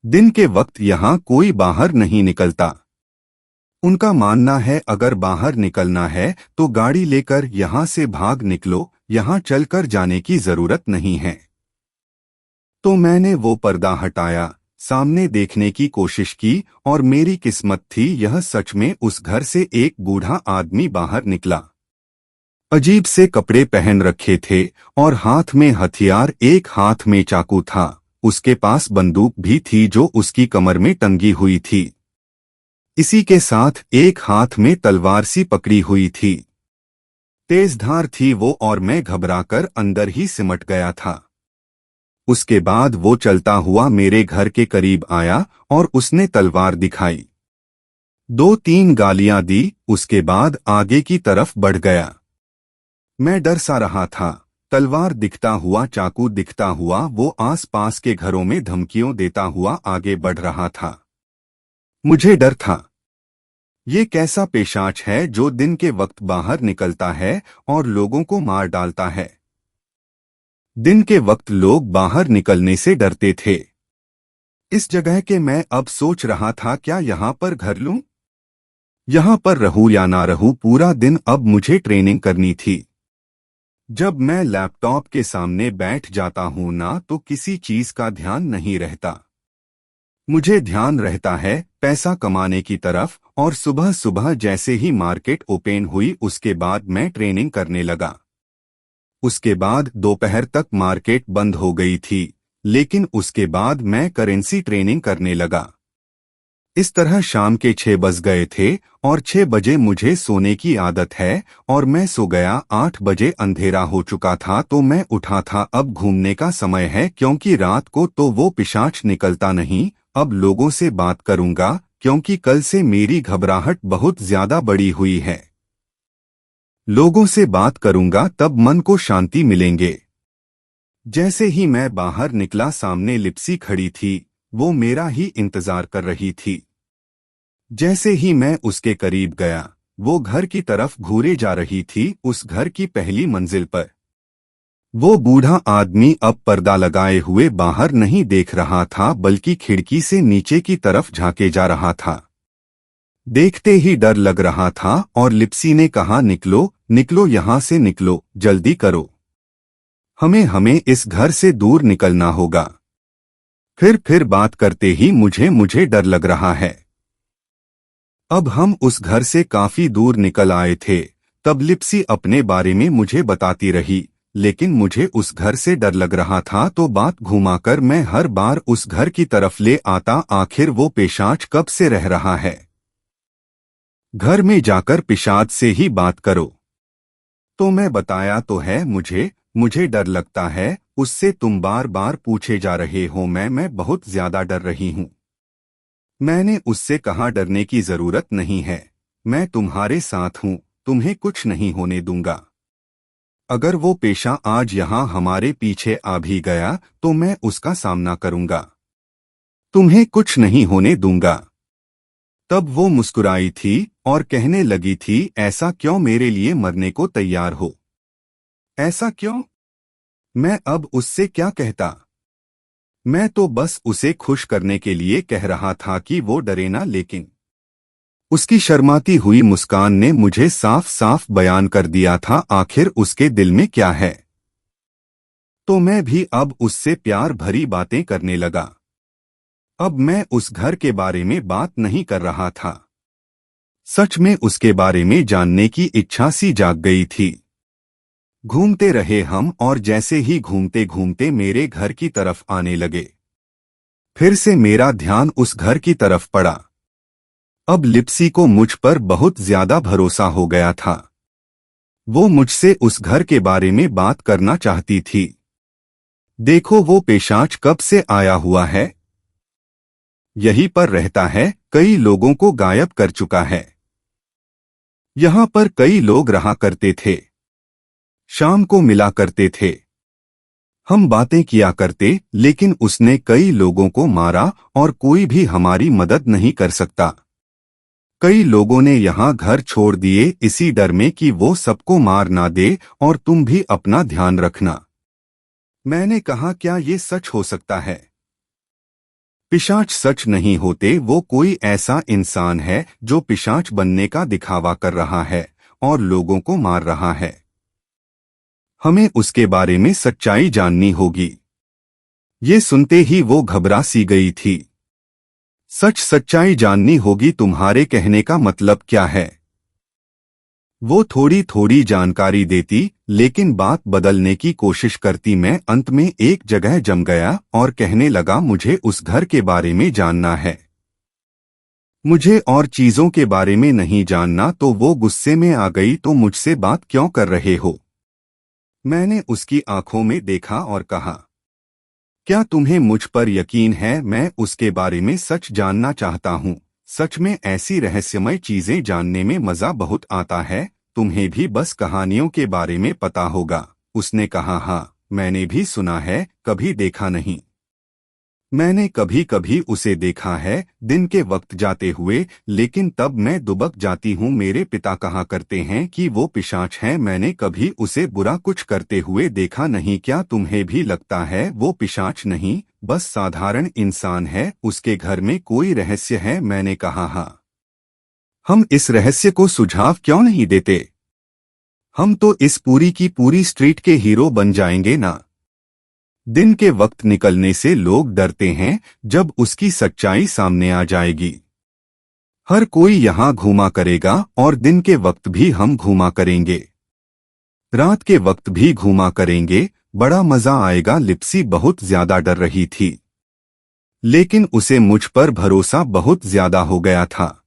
दिन के वक्त यहाँ कोई बाहर नहीं निकलता। उनका मानना है अगर बाहर निकलना है तो गाड़ी लेकर यहाँ से भाग निकलो, यहाँ चलकर जाने की जरूरत नहीं है। तो मैंने वो पर्दा हटाया, सामने देखने की कोशिश की और मेरी किस्मत थी यह सच में उस घर से एक बूढ़ा आदमी बाहर निकला। अजीब से कपड़े पहन रखे थे और हाथ में हथियार, एक हाथ में चाकू था, उसके पास बंदूक भी थी जो उसकी कमर में टंगी हुई थी। इसी के साथ एक हाथ में तलवार सी पकड़ी हुई थी। तेज धार थी वो और मैं घबराकर अंदर ही सिमट गया था। उसके बाद वो चलता हुआ मेरे घर के करीब आया और उसने तलवार दिखाई। 2-3 गालियां दी, उसके बाद आगे की तरफ बढ़ गया। मैं डर सा रहा था। तलवार दिखता हुआ, चाकू दिखता हुआ वो आस-पास के घरों में धमकियों देता हुआ आगे बढ़ रहा था। मुझे डर था, ये कैसा पेशाच है जो दिन के वक्त बाहर निकलता है और लोगों को मार डालता है। दिन के वक्त लोग बाहर निकलने से डरते थे। इस जगह के मैं अब सोच रहा था क्या यहाँ पर घर लूं? यहाँ पर रहूं या ना रहूं, पूरा दिन अब मुझे ट्रेनिंग करनी थी। जब मैं लैपटॉप के सामने बैठ जाता हूं ना तो किसी चीज का ध्यान नहीं रहता। मुझे ध्यान रहता है पैसा कमाने की तरफ, और सुबह सुबह जैसे ही मार्केट ओपन हुई उसके बाद मैं ट्रेनिंग करने लगा। उसके बाद दोपहर तक मार्केट बंद हो गई थी, लेकिन उसके बाद मैं करेंसी ट्रेनिंग करने लगा। इस तरह शाम के 6 बज गए थे और 6 बजे मुझे सोने की आदत है और मैं सो गया। 8 बजे अंधेरा हो चुका था तो मैं उठा था, अब घूमने का समय है क्योंकि रात को तो वो पिशाच निकलता नहीं। अब लोगों से बात करूंगा क्योंकि कल से मेरी घबराहट बहुत ज्यादा बढ़ी हुई है। लोगों से बात करूंगा तब मन को शांति मिलेंगे। जैसे ही मैं बाहर निकला सामने लिप्सी खड़ी थी, वो मेरा ही इंतजार कर रही थी। जैसे ही मैं उसके करीब गया वो घर की तरफ घूरे जा रही थी, उस घर की पहली मंजिल पर। वो बूढ़ा आदमी अब पर्दा लगाए हुए बाहर नहीं देख रहा था, बल्कि खिड़की से नीचे की तरफ झांके जा रहा था। देखते ही डर लग रहा था और लिप्सी ने कहा, निकलो निकलो, यहां से निकलो, जल्दी करो, हमें हमें इस घर से दूर निकलना होगा। फिर बात करते ही मुझे डर लग रहा है। अब हम उस घर से काफी दूर निकल आए थे। तब लिप्सी अपने बारे में मुझे बताती रही, लेकिन मुझे उस घर से डर लग रहा था, तो बात घुमाकर मैं हर बार उस घर की तरफ ले आता। आखिर वो पिशाच कब से रह रहा है? घर में जाकर पिशाच से ही बात करो। तो मैं बताया तो है, मुझे डर लगता है उससे, तुम बार बार पूछे जा रहे हो। मैं बहुत ज्यादा डर रही हूं। मैंने उससे कहा, डरने की जरूरत नहीं है, मैं तुम्हारे साथ हूं, तुम्हें कुछ नहीं होने दूंगा। अगर वो पेशा आज यहां हमारे पीछे आ भी गया तो मैं उसका सामना करूंगा, तुम्हें कुछ नहीं होने दूंगा। तब वो मुस्कुराई थी और कहने लगी थी, ऐसा क्यों, मेरे लिए मरने को तैयार हो? ऐसा क्यों? मैं अब उससे क्या कहता? मैं तो बस उसे खुश करने के लिए कह रहा था कि वो डरे ना, लेकिन उसकी शर्माती हुई मुस्कान ने मुझे साफ साफ बयान कर दिया था आखिर उसके दिल में क्या है। तो मैं भी अब उससे प्यार भरी बातें करने लगा। अब मैं उस घर के बारे में बात नहीं कर रहा था, सच में उसके बारे में जानने की इच्छा सी जाग गई थी। घूमते रहे हम, और जैसे ही घूमते घूमते मेरे घर की तरफ आने लगे, फिर से मेरा ध्यान उस घर की तरफ पड़ा। अब लिप्सी को मुझ पर बहुत ज्यादा भरोसा हो गया था। वो मुझसे उस घर के बारे में बात करना चाहती थी। देखो, वो पेशाच कब से आया हुआ है, यहीं पर रहता है, कई लोगों को गायब कर चुका है। यहाँ पर कई लोग रहा करते थे, शाम को मिला करते थे, हम बातें किया करते, लेकिन उसने कई लोगों को मारा और कोई भी हमारी मदद नहीं कर सकता। कई लोगों ने यहाँ घर छोड़ दिए इसी डर में कि वो सबको मार ना दे, और तुम भी अपना ध्यान रखना। मैंने कहा, क्या ये सच हो सकता है? पिशाच सच नहीं होते, वो कोई ऐसा इंसान है जो पिशाच बनने का दिखावा कर रहा है और लोगों को मार रहा है। हमें उसके बारे में सच्चाई जाननी होगी। ये सुनते ही वो घबरा सी गई थी। सच्चाई जाननी होगी, तुम्हारे कहने का मतलब क्या है? वो थोड़ी थोड़ी जानकारी देती, लेकिन बात बदलने की कोशिश करती। मैं अंत में एक जगह जम गया और कहने लगा, मुझे उस घर के बारे में जानना है, मुझे और चीजों के बारे में नहीं जानना। तो वो गुस्से में आ गई, तो मुझसे बात क्यों कर रहे हो? मैंने उसकी आंखों में देखा और कहा, क्या तुम्हें मुझ पर यकीन है? मैं उसके बारे में सच जानना चाहता हूँ। सच में ऐसी रहस्यमय चीजें जानने में मजा बहुत आता है। तुम्हें भी बस कहानियों के बारे में पता होगा। उसने कहा, हाँ, मैंने भी सुना है, कभी देखा नहीं। मैंने कभी कभी उसे देखा है दिन के वक्त जाते हुए, लेकिन तब मैं दुबक जाती हूँ। मेरे पिता कहा करते हैं कि वो पिशाच है। मैंने कभी उसे बुरा कुछ करते हुए देखा नहीं। क्या तुम्हें भी लगता है वो पिशाच नहीं, बस साधारण इंसान है? उसके घर में कोई रहस्य है? मैंने कहा, हाँ। हम इस रहस्य को सुझाव क्यों नहीं देते? हम तो इस पूरी की पूरी स्ट्रीट के हीरो बन जाएंगे ना। दिन के वक्त निकलने से लोग डरते हैं, जब उसकी सच्चाई सामने आ जाएगी हर कोई यहाँ घूमा करेगा, और दिन के वक्त भी हम घूमा करेंगे, रात के वक्त भी घूमा करेंगे, बड़ा मजा आएगा। लिप्सी बहुत ज्यादा डर रही थी, लेकिन उसे मुझ पर भरोसा बहुत ज्यादा हो गया था।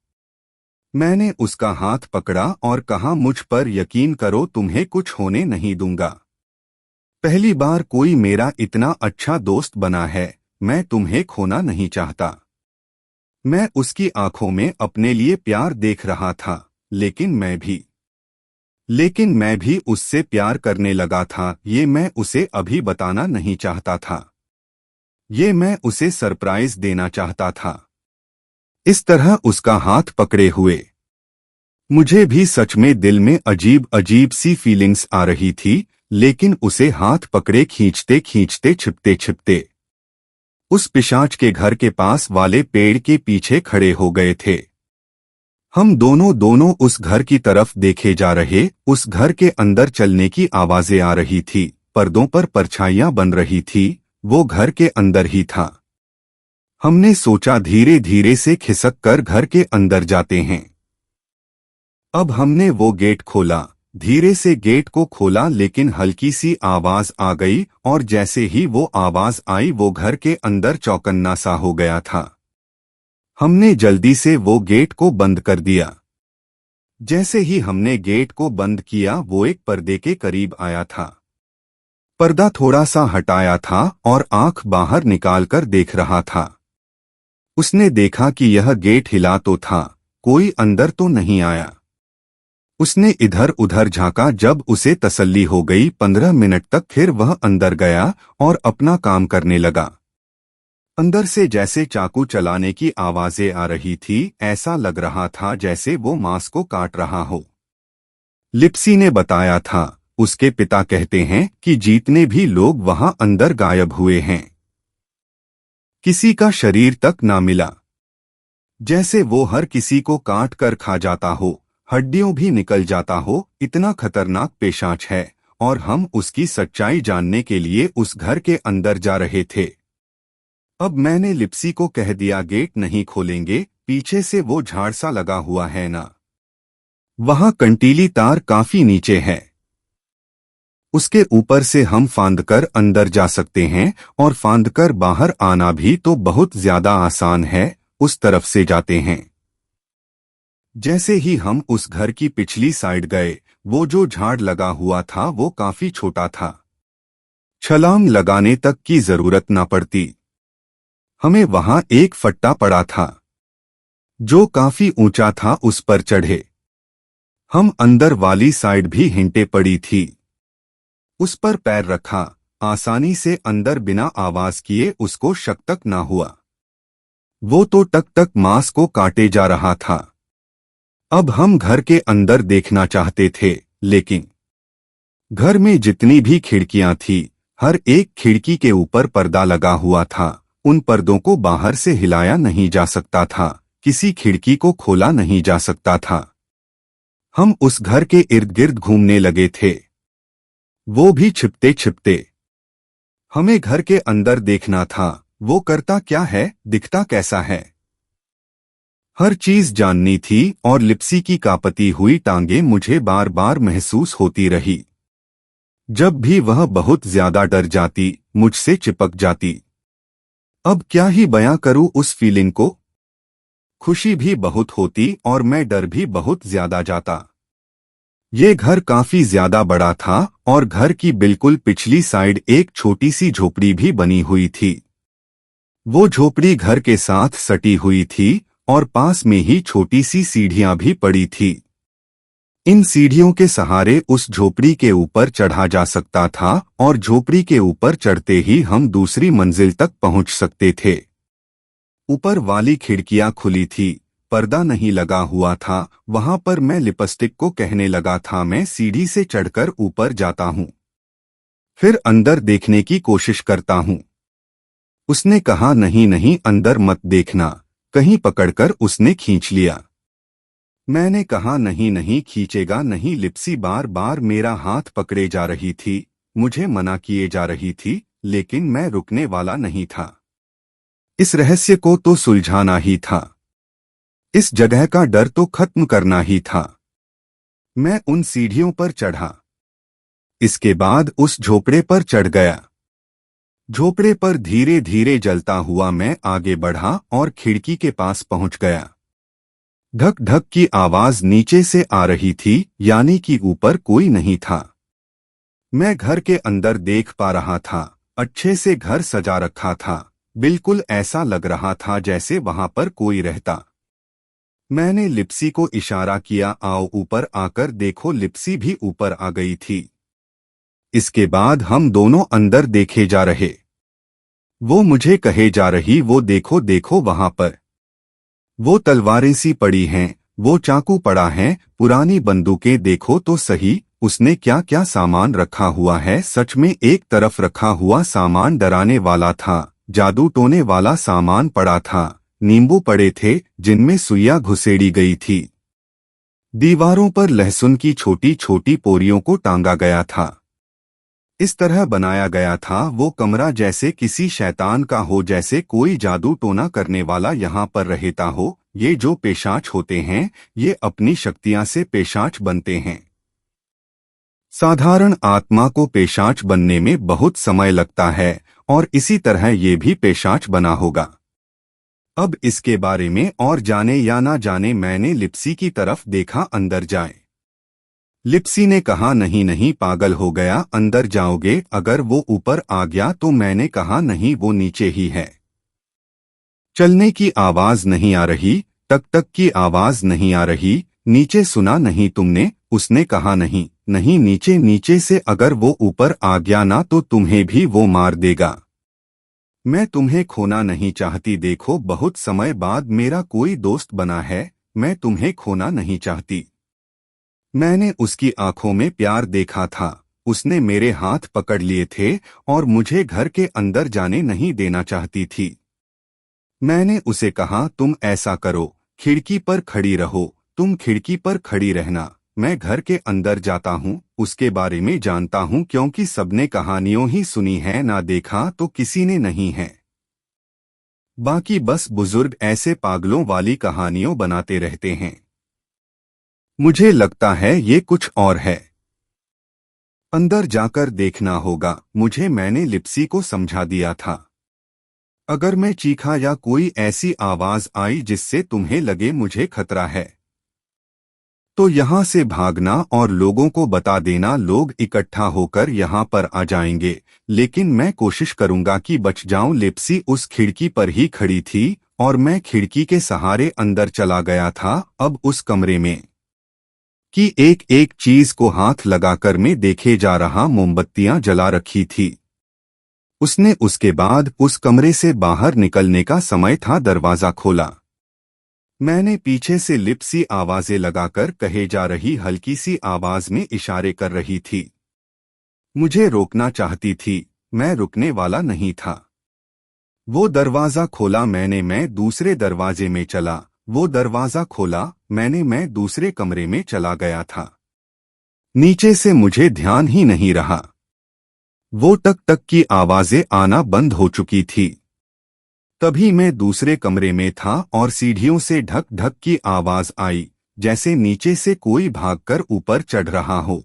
मैंने उसका हाथ पकड़ा और कहा, मुझ पर यकीन करो, तुम्हें कुछ होने नहीं दूंगा। पहली बार कोई मेरा इतना अच्छा दोस्त बना है, मैं तुम्हें खोना नहीं चाहता। मैं उसकी आंखों में अपने लिए प्यार देख रहा था, लेकिन मैं भी उससे प्यार करने लगा था। ये मैं उसे अभी बताना नहीं चाहता था, ये मैं उसे सरप्राइज देना चाहता था। इस तरह उसका हाथ पकड़े हुए मुझे भी सच में दिल में अजीब अजीब सी फीलिंग्स आ रही थी। लेकिन उसे हाथ पकड़े खींचते खींचते छिपते छिपते उस पिशाच के घर के पास वाले पेड़ के पीछे खड़े हो गए थे। हम दोनों उस घर की तरफ देखे जा रहे। उस घर के अंदर चलने की आवाजें आ रही थी, पर्दों पर परछाइयां बन रही थी। वो घर के अंदर ही था। हमने सोचा धीरे धीरे से खिसक कर घर के अंदर जाते हैं। अब हमने वो गेट खोला, धीरे से गेट को खोला, लेकिन हल्की सी आवाज आ गई और जैसे ही वो आवाज आई वो घर के अंदर चौकन्ना सा हो गया था। हमने जल्दी से वो गेट को बंद कर दिया। जैसे ही हमने गेट को बंद किया वो एक पर्दे के करीब आया था। पर्दा थोड़ा सा हटाया था और आंख बाहर निकालकर देख रहा था। उसने देखा कि यह गेट हिला तो था, कोई अंदर तो नहीं आया। उसने इधर उधर झांका। जब उसे तसल्ली हो गई 15 मिनट तक फिर वह अंदर गया और अपना काम करने लगा। अंदर से जैसे चाकू चलाने की आवाजें आ रही थी, ऐसा लग रहा था जैसे वो मांस को काट रहा हो। लिप्सी ने बताया था, उसके पिता कहते हैं कि जितने भी लोग वहां अंदर गायब हुए हैं, किसी का शरीर तक ना मिला। जैसे वो हर किसी को काट कर खा जाता हो, हड्डियों भी निकल जाता हो। इतना खतरनाक पेशाच है और हम उसकी सच्चाई जानने के लिए उस घर के अंदर जा रहे थे। अब मैंने लिप्सी को कह दिया गेट नहीं खोलेंगे, पीछे से वो झाड़ सा लगा हुआ है ना, वहां कंटीली तार काफी नीचे है, उसके ऊपर से हम फांदकर अंदर जा सकते हैं और फांदकर बाहर आना भी तो बहुत ज्यादा आसान है। उस तरफ से जाते हैं। जैसे ही हम उस घर की पिछली साइड गए, वो जो झाड़ लगा हुआ था वो काफी छोटा था। छलांग लगाने तक की जरूरत ना पड़ती। हमें वहां एक फट्टा पड़ा था जो काफी ऊंचा था, उस पर चढ़े। हम अंदर वाली साइड भी हिंटे पड़ी थी, उस पर पैर रखा, आसानी से अंदर बिना आवाज किए। उसको शक तक ना हुआ, वो तो टक टक मांस को काटे जा रहा था। अब हम घर के अंदर देखना चाहते थे, लेकिन घर में जितनी भी खिड़कियां थी, हर एक खिड़की के ऊपर पर्दा लगा हुआ था। उन पर्दों को बाहर से हिलाया नहीं जा सकता था, किसी खिड़की को खोला नहीं जा सकता था। हम उस घर के इर्द गिर्द घूमने लगे थे, वो भी छिपते छिपते। हमें घर के अंदर देखना था, वो करता क्या है, दिखता कैसा है, हर चीज जाननी थी। और लिप्सी की कांपती हुई टांगें मुझे बार बार महसूस होती रही। जब भी वह बहुत ज्यादा डर जाती, मुझसे चिपक जाती। अब क्या ही बयां करूं उस फीलिंग को। खुशी भी बहुत होती और मैं डर भी बहुत ज्यादा जाता। ये घर काफी ज्यादा बड़ा था और घर की बिल्कुल पिछली साइड एक छोटी सी झोपड़ी भी बनी हुई थी। वो झोपड़ी घर के साथ सटी हुई थी और पास में ही छोटी सी सीढ़ियां भी पड़ी थी। इन सीढ़ियों के सहारे उस झोपड़ी के ऊपर चढ़ा जा सकता था और झोपड़ी के ऊपर चढ़ते ही हम दूसरी मंजिल तक पहुंच सकते थे। ऊपर वाली खिड़कियां खुली थी, पर्दा नहीं लगा हुआ था। वहां पर मैं लिपस्टिक को कहने लगा था, मैं सीढ़ी से चढ़कर ऊपर जाता हूं, फिर अंदर देखने की कोशिश करता हूं। उसने कहा नहीं नहीं, अंदर मत देखना। कहीं पकड़कर उसने खींच लिया। मैंने कहा नहीं नहीं, खींचेगा नहीं। लिप्सी बार बार मेरा हाथ पकड़े जा रही थी, मुझे मना किए जा रही थी, लेकिन मैं रुकने वाला नहीं था। इस रहस्य को तो सुलझाना ही था, इस जगह का डर तो खत्म करना ही था। मैं उन सीढ़ियों पर चढ़ा, इसके बाद उस झोपड़े पर चढ़ गया। झोपड़े पर धीरे धीरे जलता हुआ मैं आगे बढ़ा और खिड़की के पास पहुंच गया। धक धक की आवाज नीचे से आ रही थी, यानी कि ऊपर कोई नहीं था। मैं घर के अंदर देख पा रहा था, अच्छे से घर सजा रखा था, बिल्कुल ऐसा लग रहा था जैसे वहां पर कोई रहता। मैंने लिप्सी को इशारा किया, आओ ऊपर आकर देखो। लिप्सी भी ऊपर आ गई थी। इसके बाद हम दोनों अंदर देखे जा रहे। वो मुझे कहे जा रही, वो देखो देखो वहां पर वो तलवारें सी पड़ी हैं, वो चाकू पड़ा है, पुरानी बंदूकें देखो तो सही। उसने क्या क्या सामान रखा हुआ है। सच में एक तरफ रखा हुआ सामान डराने वाला था, जादू टोने वाला सामान पड़ा था, नींबू पड़े थे जिनमें सुइयां घुसेड़ी गई थी। दीवारों पर लहसुन की छोटी छोटी पोरियों को टांगा गया था। इस तरह बनाया गया था वो कमरा जैसे किसी शैतान का हो, जैसे कोई जादू टोना करने वाला यहाँ पर रहता हो। ये जो पेशाच होते हैं ये अपनी शक्तियां से पेशाच बनते हैं। साधारण आत्मा को पेशाच बनने में बहुत समय लगता है और इसी तरह ये भी पेशाच बना होगा। अब इसके बारे में और जाने या ना जाने मैंने लिप्सी की तरफ देखा, अंदर जाए। लिप्सी ने कहा नहीं नहीं पागल हो गया, अंदर जाओगे? अगर वो ऊपर आ गया तो मैंने कहा नहीं वो नीचे ही है। चलने की आवाज नहीं आ रही, टक टक की आवाज नहीं आ रही, नीचे सुना नहीं तुमने? उसने कहा नहीं नहीं नीचे नीचे से अगर वो ऊपर आ गया ना तो तुम्हें भी वो मार देगा। मैं तुम्हें खोना नहीं चाहती, देखो बहुत समय बाद मेरा कोई दोस्त बना है, मैं तुम्हें खोना नहीं चाहती। मैंने उसकी आंखों में प्यार देखा था, उसने मेरे हाथ पकड़ लिए थे और मुझे घर के अंदर जाने नहीं देना चाहती थी। मैंने उसे कहा तुम ऐसा करो, खिड़की पर खड़ी रहो, तुम खिड़की पर खड़ी रहना, मैं घर के अंदर जाता हूँ, उसके बारे में जानता हूँ क्योंकि सबने कहानियों ही सुनी है, ना देखा तो किसी ने नहीं है। बाकी बस बुजुर्ग ऐसे पागलों वाली कहानियों बनाते रहते हैं। मुझे लगता है ये कुछ और है। अंदर जाकर देखना होगा मुझे, मैंने लिप्सी को समझा दिया था। अगर मैं चीखा या कोई ऐसी आवाज आई जिससे तुम्हें लगे मुझे खतरा है तो यहाँ से भागना और लोगों को बता देना, लोग इकट्ठा होकर यहाँ पर आ जाएंगे, लेकिन मैं कोशिश करूंगा कि बच जाऊं। लिप्सी उस खिड़की पर ही खड़ी थी और मैं खिड़की के सहारे अंदर चला गया था। अब उस कमरे में की एक एक चीज को हाथ लगाकर मैं देखे जा रहा, मोमबत्तियां जला रखी थी उसने। उसके बाद उस कमरे से बाहर निकलने का समय था, दरवाजा खोला। मैंने पीछे से लिप्सी आवाजें लगाकर कहे जा रही हल्की सी आवाज में इशारे कर रही थी। मुझे रोकना चाहती थी, मैं रुकने वाला नहीं था। वो दरवाजा खोला, मैं दूसरे दरवाजे में चला। वो दरवाजा खोला, मैं दूसरे कमरे में चला गया था। नीचे से मुझे ध्यान ही नहीं रहा। वो टक टक की आवाजें आना बंद हो चुकी थी। तभी मैं दूसरे कमरे में था और सीढ़ियों से ढक ढक की आवाज आई, जैसे नीचे से कोई भागकर ऊपर चढ़ रहा हो।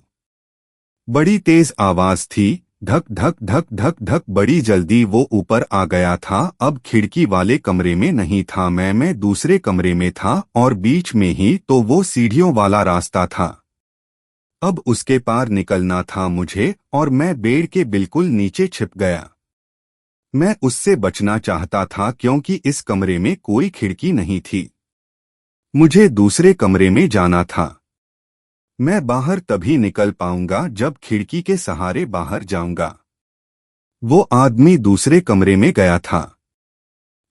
बड़ी तेज आवाज थी, धक धक धक धक धक। बड़ी जल्दी वो ऊपर आ गया था। अब खिड़की वाले कमरे में नहीं था, मैं दूसरे कमरे में था और बीच में ही तो वो सीढ़ियों वाला रास्ता था। अब उसके पार निकलना था मुझे और मैं बेड के बिल्कुल नीचे छिप गया। मैं उससे बचना चाहता था क्योंकि इस कमरे में कोई खिड़की नहीं थी। मुझे दूसरे कमरे में जाना था। मैं बाहर तभी निकल पाऊंगा जब खिड़की के सहारे बाहर जाऊंगा। वो आदमी दूसरे कमरे में गया था।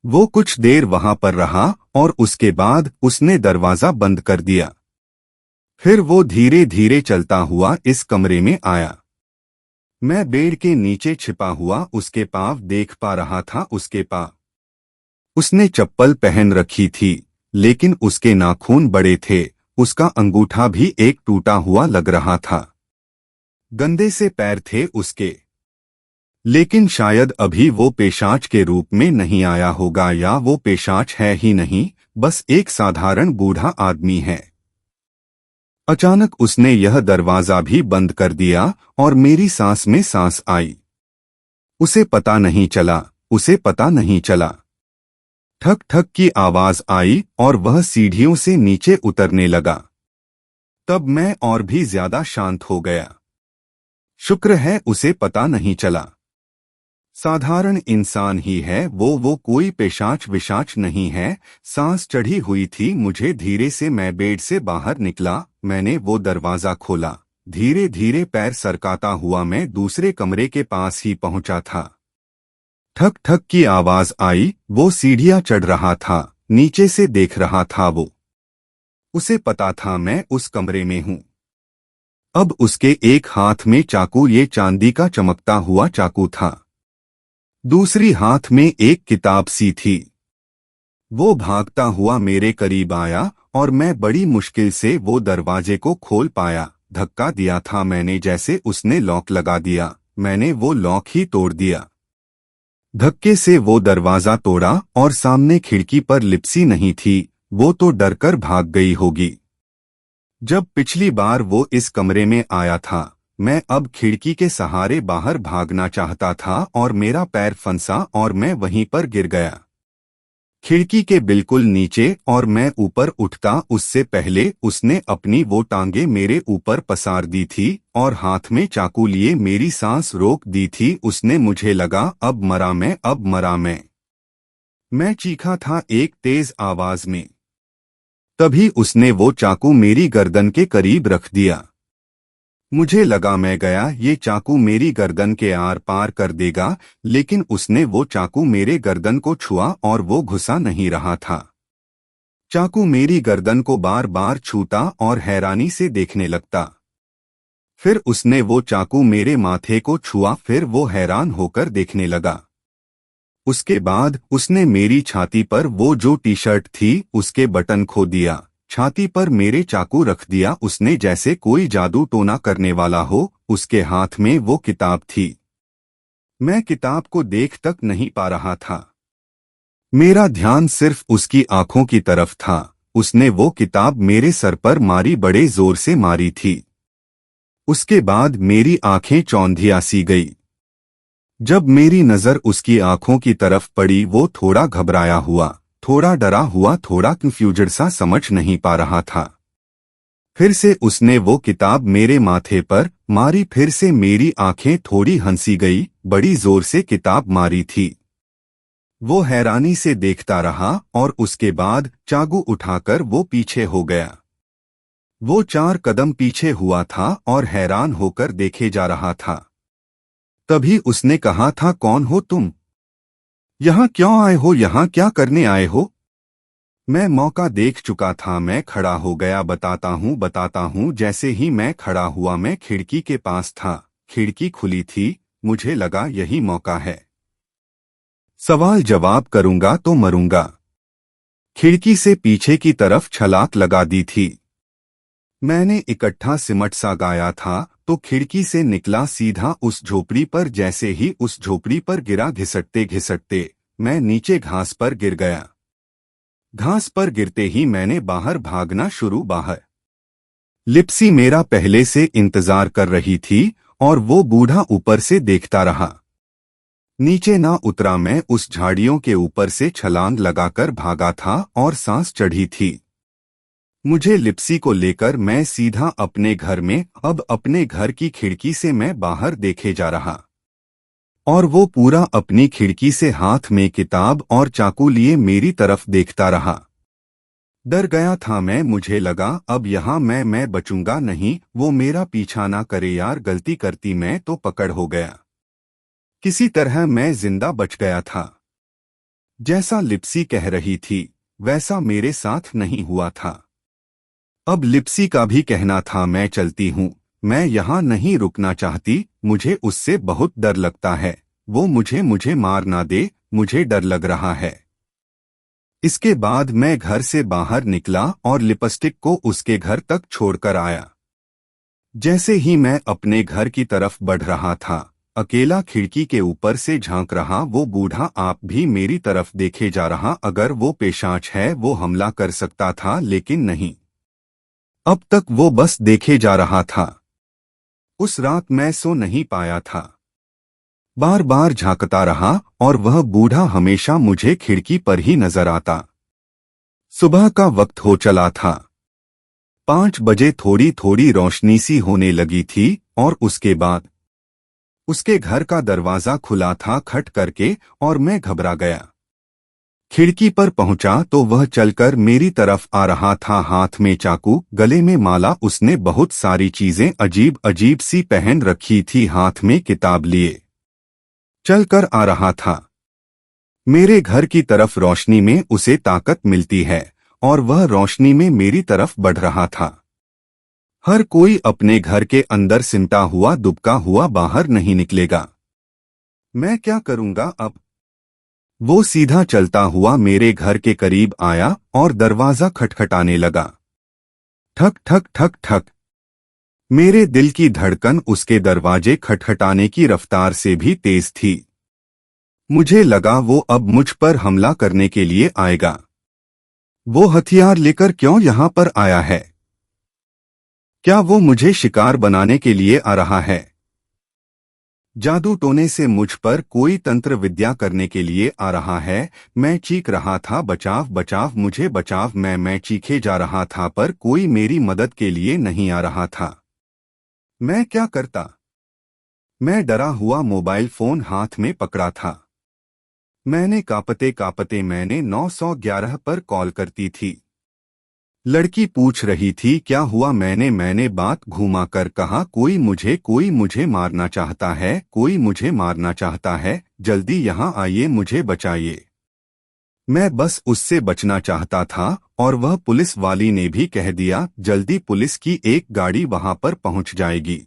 वो कुछ देर वहां पर रहा और उसके बाद उसने दरवाजा बंद कर दिया। फिर वो धीरे धीरे चलता हुआ इस कमरे में आया। मैं बेड के नीचे छिपा हुआ उसके पाँव देख पा रहा था। उसके पाँव, उसने चप्पल पहन रखी थी लेकिन उसके नाखून बड़े थे। उसका अंगूठा भी एक टूटा हुआ लग रहा था। गंदे से पैर थे उसके, लेकिन शायद अभी वो पेशाच के रूप में नहीं आया होगा, या वो पेशाच है ही नहीं, बस एक साधारण बूढ़ा आदमी है। अचानक उसने यह दरवाजा भी बंद कर दिया और मेरी सांस में सांस आई। उसे पता नहीं चला, उसे पता नहीं चला। ठक ठक की आवाज आई और वह सीढ़ियों से नीचे उतरने लगा। तब मैं और भी ज्यादा शांत हो गया। शुक्र है उसे पता नहीं चला। साधारण इंसान ही है वो कोई पेशाच विशाच नहीं है। सांस चढ़ी हुई थी मुझे। धीरे से मैं बेड से बाहर निकला। मैंने वो दरवाजा खोला। धीरे धीरे पैर सरकाता हुआ मैं दूसरे कमरे के पास ही पहुंचा था। ठक ठक की आवाज आई। वो सीढ़ियां चढ़ रहा था, नीचे से देख रहा था वो। उसे पता था मैं उस कमरे में हूं। अब उसके एक हाथ में चाकू, ये चांदी का चमकता हुआ चाकू था। दूसरी हाथ में एक किताब सी थी। वो भागता हुआ मेरे करीब आया और मैं बड़ी मुश्किल से वो दरवाजे को खोल पाया। धक्का दिया था मैंने, जैसे उसने लॉक लगा दिया। मैंने वो लॉक ही तोड़ दिया। धक्के से वो दरवाजा तोड़ा और सामने खिड़की पर लिप्सी नहीं थी। वो तो डरकर भाग गई होगी। जब पिछली बार वो इस कमरे में आया था, मैं अब खिड़की के सहारे बाहर भागना चाहता था और मेरा पैर फंसा और मैं वहीं पर गिर गया, खिड़की के बिल्कुल नीचे। और मैं ऊपर उठता उससे पहले उसने अपनी वो टांगे मेरे ऊपर पसार दी थी और हाथ में चाकू लिए मेरी सांस रोक दी थी। उसने, मुझे लगा अब मरा मैं, अब मरा मैं। मैं चीखा था एक तेज आवाज में। तभी उसने वो चाकू मेरी गर्दन के करीब रख दिया। मुझे लगा मैं गया, ये चाकू मेरी गर्दन के आर पार कर देगा, लेकिन उसने वो चाकू मेरे गर्दन को छुआ और वो घुसा नहीं रहा था। चाकू मेरी गर्दन को बार बार छूता और हैरानी से देखने लगता। फिर उसने वो चाकू मेरे माथे को छुआ, फिर वो हैरान होकर देखने लगा। उसके बाद उसने मेरी छाती पर वो जो टी शर्ट थी उसके बटन खो दिया, छाती पर मेरे चाकू रख दिया उसने, जैसे कोई जादू टोना करने वाला हो। उसके हाथ में वो किताब थी। मैं किताब को देख तक नहीं पा रहा था। मेरा ध्यान सिर्फ उसकी आंखों की तरफ था। उसने वो किताब मेरे सर पर मारी, बड़े जोर से मारी थी। उसके बाद मेरी आंखें चौंधिया सी गई। जब मेरी नजर उसकी आंखों की तरफ पड़ी, वो थोड़ा घबराया हुआ, थोड़ा डरा हुआ, थोड़ा कंफ्यूज्ड सा, समझ नहीं पा रहा था। फिर से उसने वो किताब मेरे माथे पर मारी, फिर से मेरी आंखें थोड़ी हंसी गई। बड़ी जोर से किताब मारी थी। वो हैरानी से देखता रहा और उसके बाद चाकू उठाकर वो पीछे हो गया। वो 4 कदम पीछे हुआ था और हैरान होकर देखे जा रहा था। तभी उसने कहा था, कौन हो तुम? यहाँ क्यों आए हो? यहाँ क्या करने आए हो? मैं मौका देख चुका था। मैं खड़ा हो गया। बताता हूँ। जैसे ही मैं खड़ा हुआ, मैं खिड़की के पास था। खिड़की खुली थी। मुझे लगा यही मौका है। सवाल जवाब करूंगा तो मरूंगा। खिड़की से पीछे की तरफ छलाक लगा दी थी। मैंने इकट्ठा सिमट सा गाया था तो खिड़की से निकला सीधा उस झोपड़ी पर। जैसे ही उस झोपड़ी पर गिरा, घिसटते घिसटते मैं नीचे घास पर गिर गया। घास पर गिरते ही मैंने बाहर भागना शुरू। बाहर लिप्सी मेरा पहले से इंतजार कर रही थी और वो बूढ़ा ऊपर से देखता रहा। नीचे ना उतरा। मैं उस झाड़ियों के ऊपर से छलांग लगाकर भागा था और सांस चढ़ी थी मुझे लिप्सी को लेकर। मैं सीधा अपने घर में, अब अपने घर की खिड़की से मैं बाहर देखे जा रहा और वो पूरा अपनी खिड़की से हाथ में किताब और चाकू लिए मेरी तरफ देखता रहा। डर गया था मैं। मुझे लगा अब यहाँ मैं बचूंगा नहीं। वो मेरा पीछा ना करे यार, गलती करती मैं तो पकड़ हो गया। किसी तरह मैं जिंदा बच गया था। जैसा लिप्सी कह रही थी वैसा मेरे साथ नहीं हुआ था। अब लिप्सी का भी कहना था, मैं चलती हूँ, मैं यहाँ नहीं रुकना चाहती। मुझे उससे बहुत डर लगता है। वो मुझे मार ना दे, मुझे डर लग रहा है। इसके बाद मैं घर से बाहर निकला और लिपस्टिक को उसके घर तक छोड़कर आया। जैसे ही मैं अपने घर की तरफ बढ़ रहा था, अकेला खिड़की के ऊपर से झांक रहा वो बूढ़ा आप भी मेरी तरफ देखे जा रहा। अगर वो पेशाच है वो हमला कर सकता था, लेकिन नहीं। अब तक वो बस देखे जा रहा था। उस रात मैं सो नहीं पाया था। बार बार झांकता रहा और वह बूढ़ा हमेशा मुझे खिड़की पर ही नजर आता। सुबह का वक्त हो चला था। 5 बजे थोड़ी थोड़ी रोशनी सी होने लगी थी और उसके बाद उसके घर का दरवाजा खुला था खट करके और मैं घबरा गया। खिड़की पर पहुंचा तो वह चलकर मेरी तरफ आ रहा था, हाथ में चाकू, गले में माला। उसने बहुत सारी चीजें अजीब अजीब सी पहन रखी थी, हाथ में किताब लिए चलकर आ रहा था। मेरे घर की तरफ रोशनी में उसे ताकत मिलती है और वह रोशनी में मेरी तरफ बढ़ रहा था। हर कोई अपने घर के अंदर सिमटा हुआ दुबका हुआ बाहर नहीं निकलेगा। मैं क्या करूंगा अब? वो सीधा चलता हुआ मेरे घर के करीब आया और दरवाजा खटखटाने लगा। ठक ठक ठक ठक। मेरे दिल की धड़कन उसके दरवाजे खटखटाने की रफ्तार से भी तेज थी। मुझे लगा वो अब मुझ पर हमला करने के लिए आएगा। वो हथियार लेकर क्यों यहाँ पर आया है? क्या वो मुझे शिकार बनाने के लिए आ रहा है? जादू टोने से मुझ पर कोई तंत्र विद्या करने के लिए आ रहा है। मैं चीख रहा था, बचाव बचाव, मुझे बचाव। मैं चीखे जा रहा था पर कोई मेरी मदद के लिए नहीं आ रहा था। मैं क्या करता? मैं डरा हुआ मोबाइल फोन हाथ में पकड़ा था। मैंने कांपते कांपते 911 पर कॉल करती थी। लड़की पूछ रही थी क्या हुआ। मैंने बात घुमा कर कहा कोई मुझे मारना चाहता है, कोई मुझे मारना चाहता है, जल्दी यहाँ आइए, मुझे बचाइए। मैं बस उससे बचना चाहता था और वह पुलिस वाली ने भी कह दिया जल्दी, पुलिस की एक गाड़ी वहां पर पहुंच जाएगी।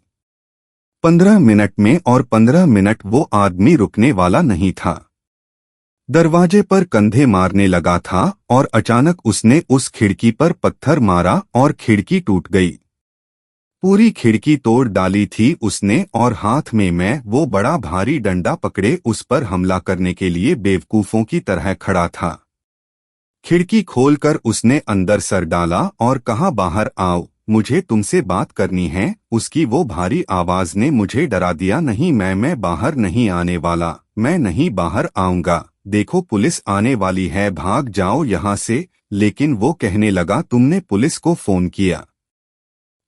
15 मिनट में, और 15 मिनट वो आदमी रुकने वाला नहीं था। दरवाजे पर कंधे मारने लगा था और अचानक उसने उस खिड़की पर पत्थर मारा और खिड़की टूट गई। पूरी खिड़की तोड़ डाली थी उसने और हाथ में मैं वो बड़ा भारी डंडा पकड़े उस पर हमला करने के लिए बेवकूफों की तरह खड़ा था। खिड़की खोलकर उसने अंदर सर डाला और कहा बाहर आओ, मुझे तुमसे बात करनी है। उसकी वो भारी आवाज ने मुझे डरा दिया। नहीं, मैं बाहर नहीं आने वाला, मैं नहीं बाहर आऊंगा। देखो पुलिस आने वाली है, भाग जाओ यहाँ से। लेकिन वो कहने लगा तुमने पुलिस को फोन किया,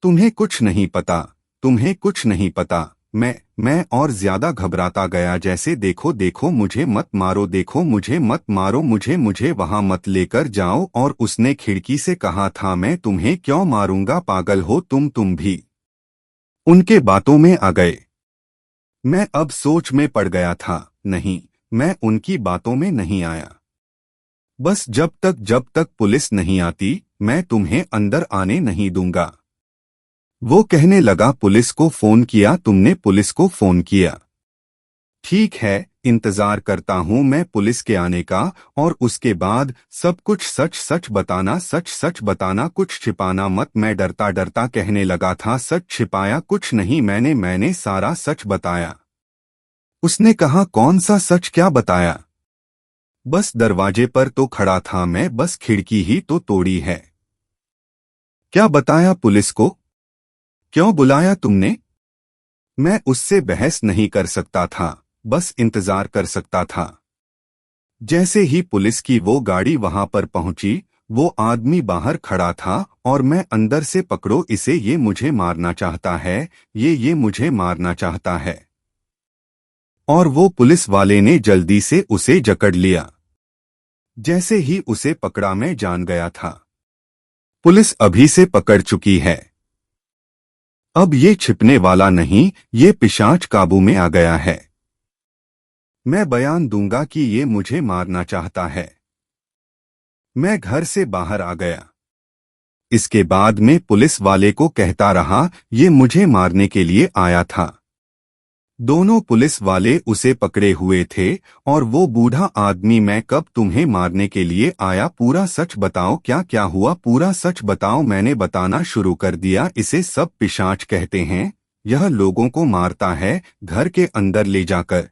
तुम्हें कुछ नहीं पता, तुम्हें कुछ नहीं पता। मैं और ज्यादा घबराता गया जैसे देखो देखो मुझे मत मारो, देखो मुझे मत मारो, मुझे वहां मत लेकर जाओ। और उसने खिड़की से कहा था मैं तुम्हें क्यों मारूंगा, पागल हो तुम भी। उनके बातों में आ गए। मैं अब सोच में पड़ गया था। नहीं, मैं उनकी बातों में नहीं आया। बस जब तक पुलिस नहीं आती मैं तुम्हें अंदर आने नहीं दूंगा। वो कहने लगा पुलिस को फोन किया तुमने, पुलिस को फोन किया? ठीक है, इंतजार करता हूं मैं पुलिस के आने का, और उसके बाद सब कुछ सच सच बताना, सच सच बताना, कुछ छिपाना मत। मैं डरता डरता कहने लगा था सच छिपाया कुछ नहीं, मैंने सारा सच बताया। उसने कहा कौन सा सच, क्या बताया? बस दरवाजे पर तो खड़ा था मैं, बस खिड़की ही तो तोड़ी है। क्या बताया पुलिस को? क्यों बुलाया तुमने? मैं उससे बहस नहीं कर सकता था, बस इंतजार कर सकता था। जैसे ही पुलिस की वो गाड़ी वहां पर पहुंची, वो आदमी बाहर खड़ा था और मैं अंदर से पकड़ो इसे, ये मुझे मारना चाहता है, ये मुझे मारना चाहता है। और वो पुलिस वाले ने जल्दी से उसे जकड़ लिया। जैसे ही उसे पकड़ा मैं जान गया था पुलिस अभी से पकड़ चुकी है। अब ये छिपने वाला नहीं, ये पिशाच काबू में आ गया है। मैं बयान दूंगा कि ये मुझे मारना चाहता है। मैं घर से बाहर आ गया। इसके बाद मैं पुलिस वाले को कहता रहा ये मुझे मारने के लिए आया था। दोनों पुलिस वाले उसे पकड़े हुए थे और वो बूढ़ा आदमी मैं कब तुम्हें मारने के लिए आया, पूरा सच बताओ, क्या क्या हुआ, पूरा सच बताओ। मैंने बताना शुरू कर दिया। इसे सब पिशाच कहते हैं, यह लोगों को मारता है घर के अंदर ले जाकर।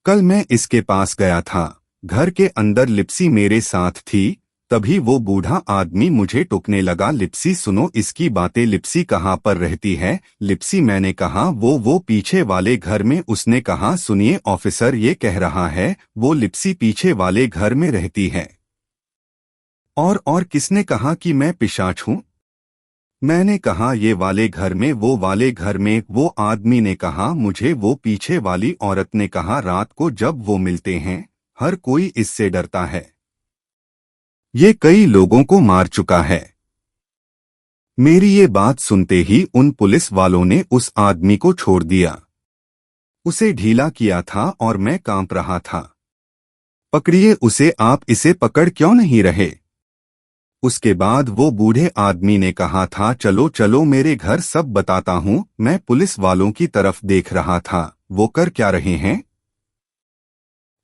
कल मैं इसके पास गया था, घर के अंदर लिप्सी मेरे साथ थी। तभी वो बूढ़ा आदमी मुझे टोकने लगा, लिप्सी सुनो इसकी बातें, लिप्सी कहाँ पर रहती है? लिप्सी, मैंने कहा वो पीछे वाले घर में। उसने कहा सुनिए ऑफिसर, ये कह रहा है वो लिप्सी पीछे वाले घर में रहती है। और किसने कहा कि मैं पिशाच हूँ? मैंने कहा ये वाले घर में, वो वाले घर में। वो आदमी ने कहा मुझे वो पीछे वाली औरत ने कहा रात को जब वो मिलते हैं हर कोई इससे डरता है, ये कई लोगों को मार चुका है। मेरी ये बात सुनते ही उन पुलिस वालों ने उस आदमी को छोड़ दिया, उसे ढीला किया था और मैं कांप रहा था। पकड़िए उसे, आप इसे पकड़ क्यों नहीं रहे? उसके बाद वो बूढ़े आदमी ने कहा था, चलो चलो मेरे घर सब बताता हूँ। मैं पुलिस वालों की तरफ देख रहा था, वो कर क्या रहे हैं।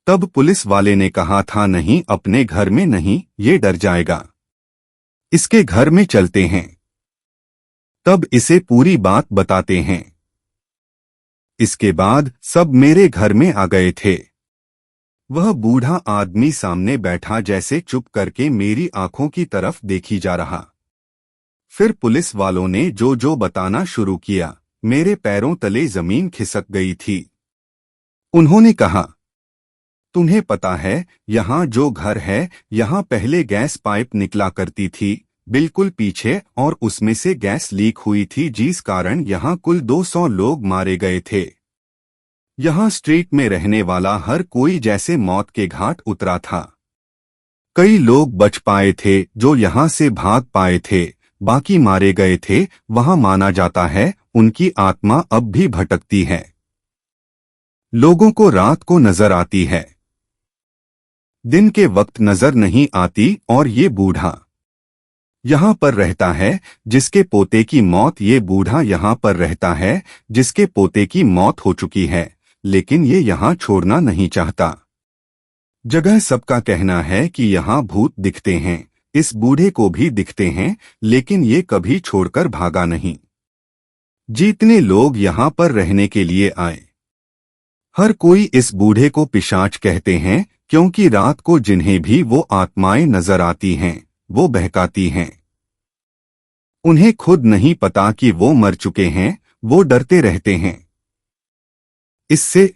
तब पुलिस वाले ने कहा था, नहीं अपने घर में नहीं, ये डर जाएगा, इसके घर में चलते हैं। तब इसे पूरी बात बताते हैं। इसके बाद सब मेरे घर में आ गए थे। वह बूढ़ा आदमी सामने बैठा, जैसे चुप करके मेरी आंखों की तरफ देखी जा रहा। फिर पुलिस वालों ने जो जो बताना शुरू किया, मेरे पैरों तले जमीन खिसक गई थी। उन्होंने कहा, तुम्हें पता है यहाँ जो घर है, यहाँ पहले गैस पाइप निकला करती थी, बिल्कुल पीछे, और उसमें से गैस लीक हुई थी, जिस कारण यहाँ कुल 200 लोग मारे गए थे। यहाँ स्ट्रीट में रहने वाला हर कोई जैसे मौत के घाट उतरा था। कई लोग बच पाए थे जो यहाँ से भाग पाए थे, बाकी मारे गए थे। वहाँ माना जाता है उनकी आत्मा अब भी भटकती है, लोगों को रात को नजर आती है, दिन के वक्त नजर नहीं आती। और ये बूढ़ा यहाँ पर रहता है जिसके पोते की मौत, ये बूढ़ा यहाँ पर रहता है जिसके पोते की मौत हो चुकी है, लेकिन ये यहाँ छोड़ना नहीं चाहता। जगह सबका कहना है कि यहाँ भूत दिखते हैं, इस बूढ़े को भी दिखते हैं, लेकिन ये कभी छोड़कर भागा नहीं। जितने लोग यहाँ पर रहने के लिए आए, हर कोई इस बूढ़े को पिशाच कहते हैं, क्योंकि रात को जिन्हें भी वो आत्माएं नजर आती हैं, वो बहकाती हैं। उन्हें खुद नहीं पता कि वो मर चुके हैं, वो डरते रहते हैं इससे,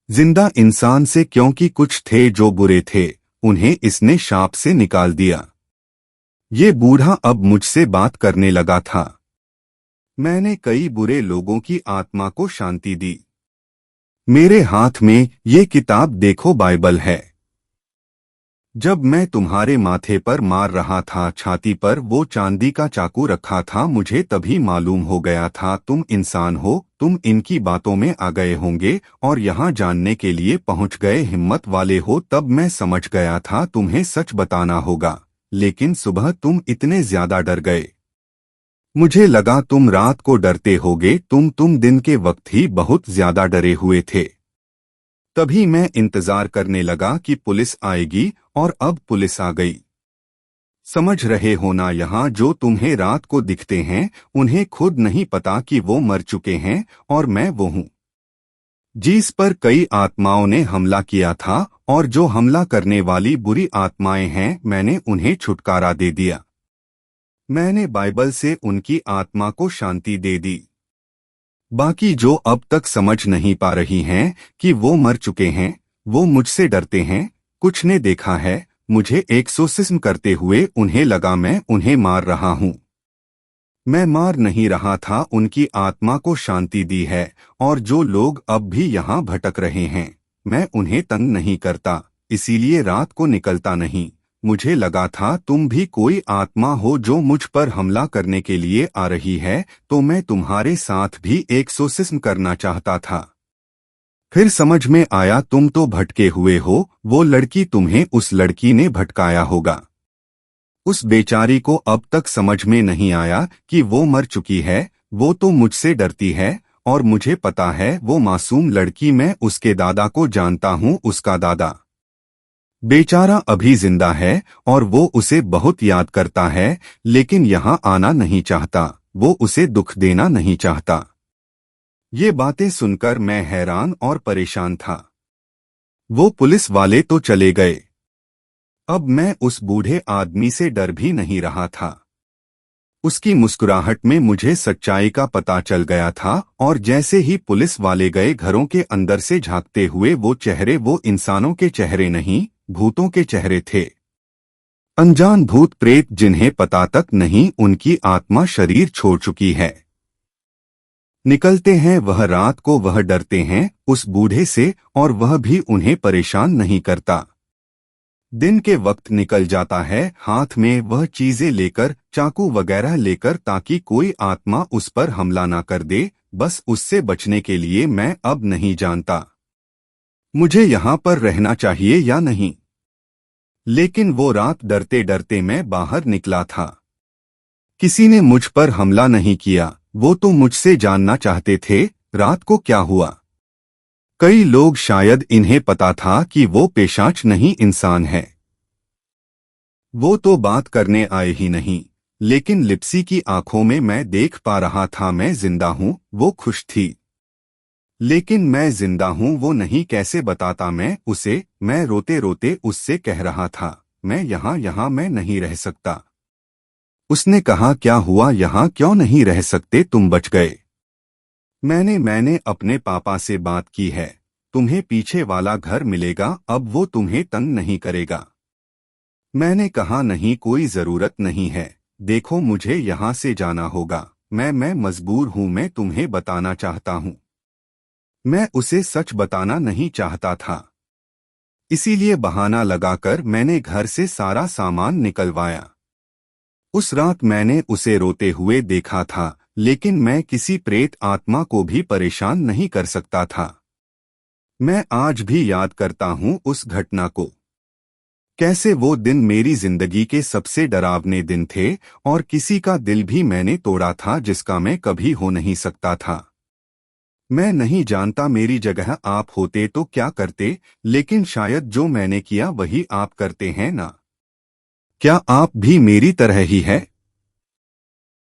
जिंदा इंसान से, क्योंकि कुछ थे जो बुरे थे, उन्हें इसने शाप से निकाल दिया। ये बूढ़ा अब मुझसे बात करने लगा था। मैंने कई बुरे लोगों की आत्मा को शांति दी। मेरे हाथ में ये किताब देखो, बाइबल है। जब मैं तुम्हारे माथे पर मार रहा था, छाती पर वो चांदी का चाकू रखा था, मुझे तभी मालूम हो गया था तुम इंसान हो, तुम इनकी बातों में आ गए होंगे और यहाँ जानने के लिए पहुँच गए, हिम्मत वाले हो। तब मैं समझ गया था तुम्हें सच बताना होगा, लेकिन सुबह तुम इतने ज्यादा डर गए, मुझे लगा तुम रात को डरते होगे, तुम दिन के वक्त ही बहुत ज्यादा डरे हुए थे। तभी मैं इंतजार करने लगा कि पुलिस आएगी, और अब पुलिस आ गई। समझ रहे हो ना, यहाँ जो तुम्हें रात को दिखते हैं, उन्हें खुद नहीं पता कि वो मर चुके हैं, और मैं वो हूँ जिस पर कई आत्माओं ने हमला किया था, और जो हमला करने वाली बुरी आत्माएं हैं, मैंने उन्हें छुटकारा दे दिया। मैंने बाइबल से उनकी आत्मा को शांति दे दी। बाकी जो अब तक समझ नहीं पा रही हैं कि वो मर चुके हैं, वो मुझसे डरते हैं। कुछ ने देखा है मुझे एक्सोर्सिज्म करते हुए, उन्हें लगा मैं उन्हें मार रहा हूँ। मैं मार नहीं रहा था, उनकी आत्मा को शांति दी है। और जो लोग अब भी यहाँ भटक रहे हैं, मैं उन्हें तंग नहीं करता, इसीलिए रात को निकलता नहीं। मुझे लगा था तुम भी कोई आत्मा हो जो मुझ पर हमला करने के लिए आ रही है, तो मैं तुम्हारे साथ भी एक्सोर्सिज्म करना चाहता था। फिर समझ में आया तुम तो भटके हुए हो, वो लड़की, तुम्हें उस लड़की ने भटकाया होगा। उस बेचारी को अब तक समझ में नहीं आया कि वो मर चुकी है। वो तो मुझसे डरती है, और मुझे पता है वो मासूम लड़की, मैं उसके दादा को जानता हूँ, उसका दादा बेचारा अभी जिंदा है, और वो उसे बहुत याद करता है, लेकिन यहाँ आना नहीं चाहता, वो उसे दुख देना नहीं चाहता। ये बातें सुनकर मैं हैरान और परेशान था। वो पुलिस वाले तो चले गए, अब मैं उस बूढ़े आदमी से डर भी नहीं रहा था। उसकी मुस्कुराहट में मुझे सच्चाई का पता चल गया था, और जैसे ही पुलिस वाले गए, घरों के अंदर से झांकते हुए वो चेहरे, वो इंसानों के चेहरे नहीं, भूतों के चेहरे थे। अनजान भूत प्रेत, जिन्हें पता तक नहीं उनकी आत्मा शरीर छोड़ चुकी है। निकलते हैं वह रात को, वह डरते हैं उस बूढ़े से, और वह भी उन्हें परेशान नहीं करता। दिन के वक्त निकल जाता है, हाथ में वह चीजें लेकर, चाकू वगैरह लेकर, ताकि कोई आत्मा उस पर हमला ना कर दे। बस उससे बचने के लिए मैं अब नहीं जानता मुझे यहाँ पर रहना चाहिए या नहीं। लेकिन वो रात डरते डरते मैं बाहर निकला था। किसी ने मुझ पर हमला नहीं किया, वो तो मुझसे जानना चाहते थे रात को क्या हुआ। कई लोग शायद इन्हें पता था कि वो पेशाच नहीं इंसान है। वो तो बात करने आए ही नहीं, लेकिन लिप्सी की आंखों में मैं देख पा रहा था मैं जिंदा हूं। वो खुश थी, लेकिन मैं जिंदा हूं वो नहीं कैसे बताता मैं उसे। मैं रोते रोते उससे कह रहा था, मैं यहाँ मैं नहीं रह सकता। उसने कहा, क्या हुआ, यहाँ क्यों नहीं रह सकते, तुम बच गए। मैंने अपने पापा से बात की है, तुम्हें पीछे वाला घर मिलेगा, अब वो तुम्हें तंग नहीं करेगा। मैंने कहा, नहीं कोई जरूरत नहीं है, देखो मुझे यहाँ से जाना होगा। मैं मजबूर हूँ, मैं तुम्हें बताना चाहता हूँ। मैं उसे सच बताना नहीं चाहता था, इसीलिए बहाना लगाकर मैंने घर से सारा सामान निकलवाया। उस रात मैंने उसे रोते हुए देखा था, लेकिन मैं किसी प्रेत आत्मा को भी परेशान नहीं कर सकता था। मैं आज भी याद करता हूँ उस घटना को, कैसे वो दिन मेरी जिंदगी के सबसे डरावने दिन थे, और किसी का दिल भी मैंने तोड़ा था जिसका मैं कभी हो नहीं सकता था। मैं नहीं जानता मेरी जगह आप होते तो क्या करते, लेकिन शायद जो मैंने किया वही आप करते हैं ना। क्या आप भी मेरी तरह ही है?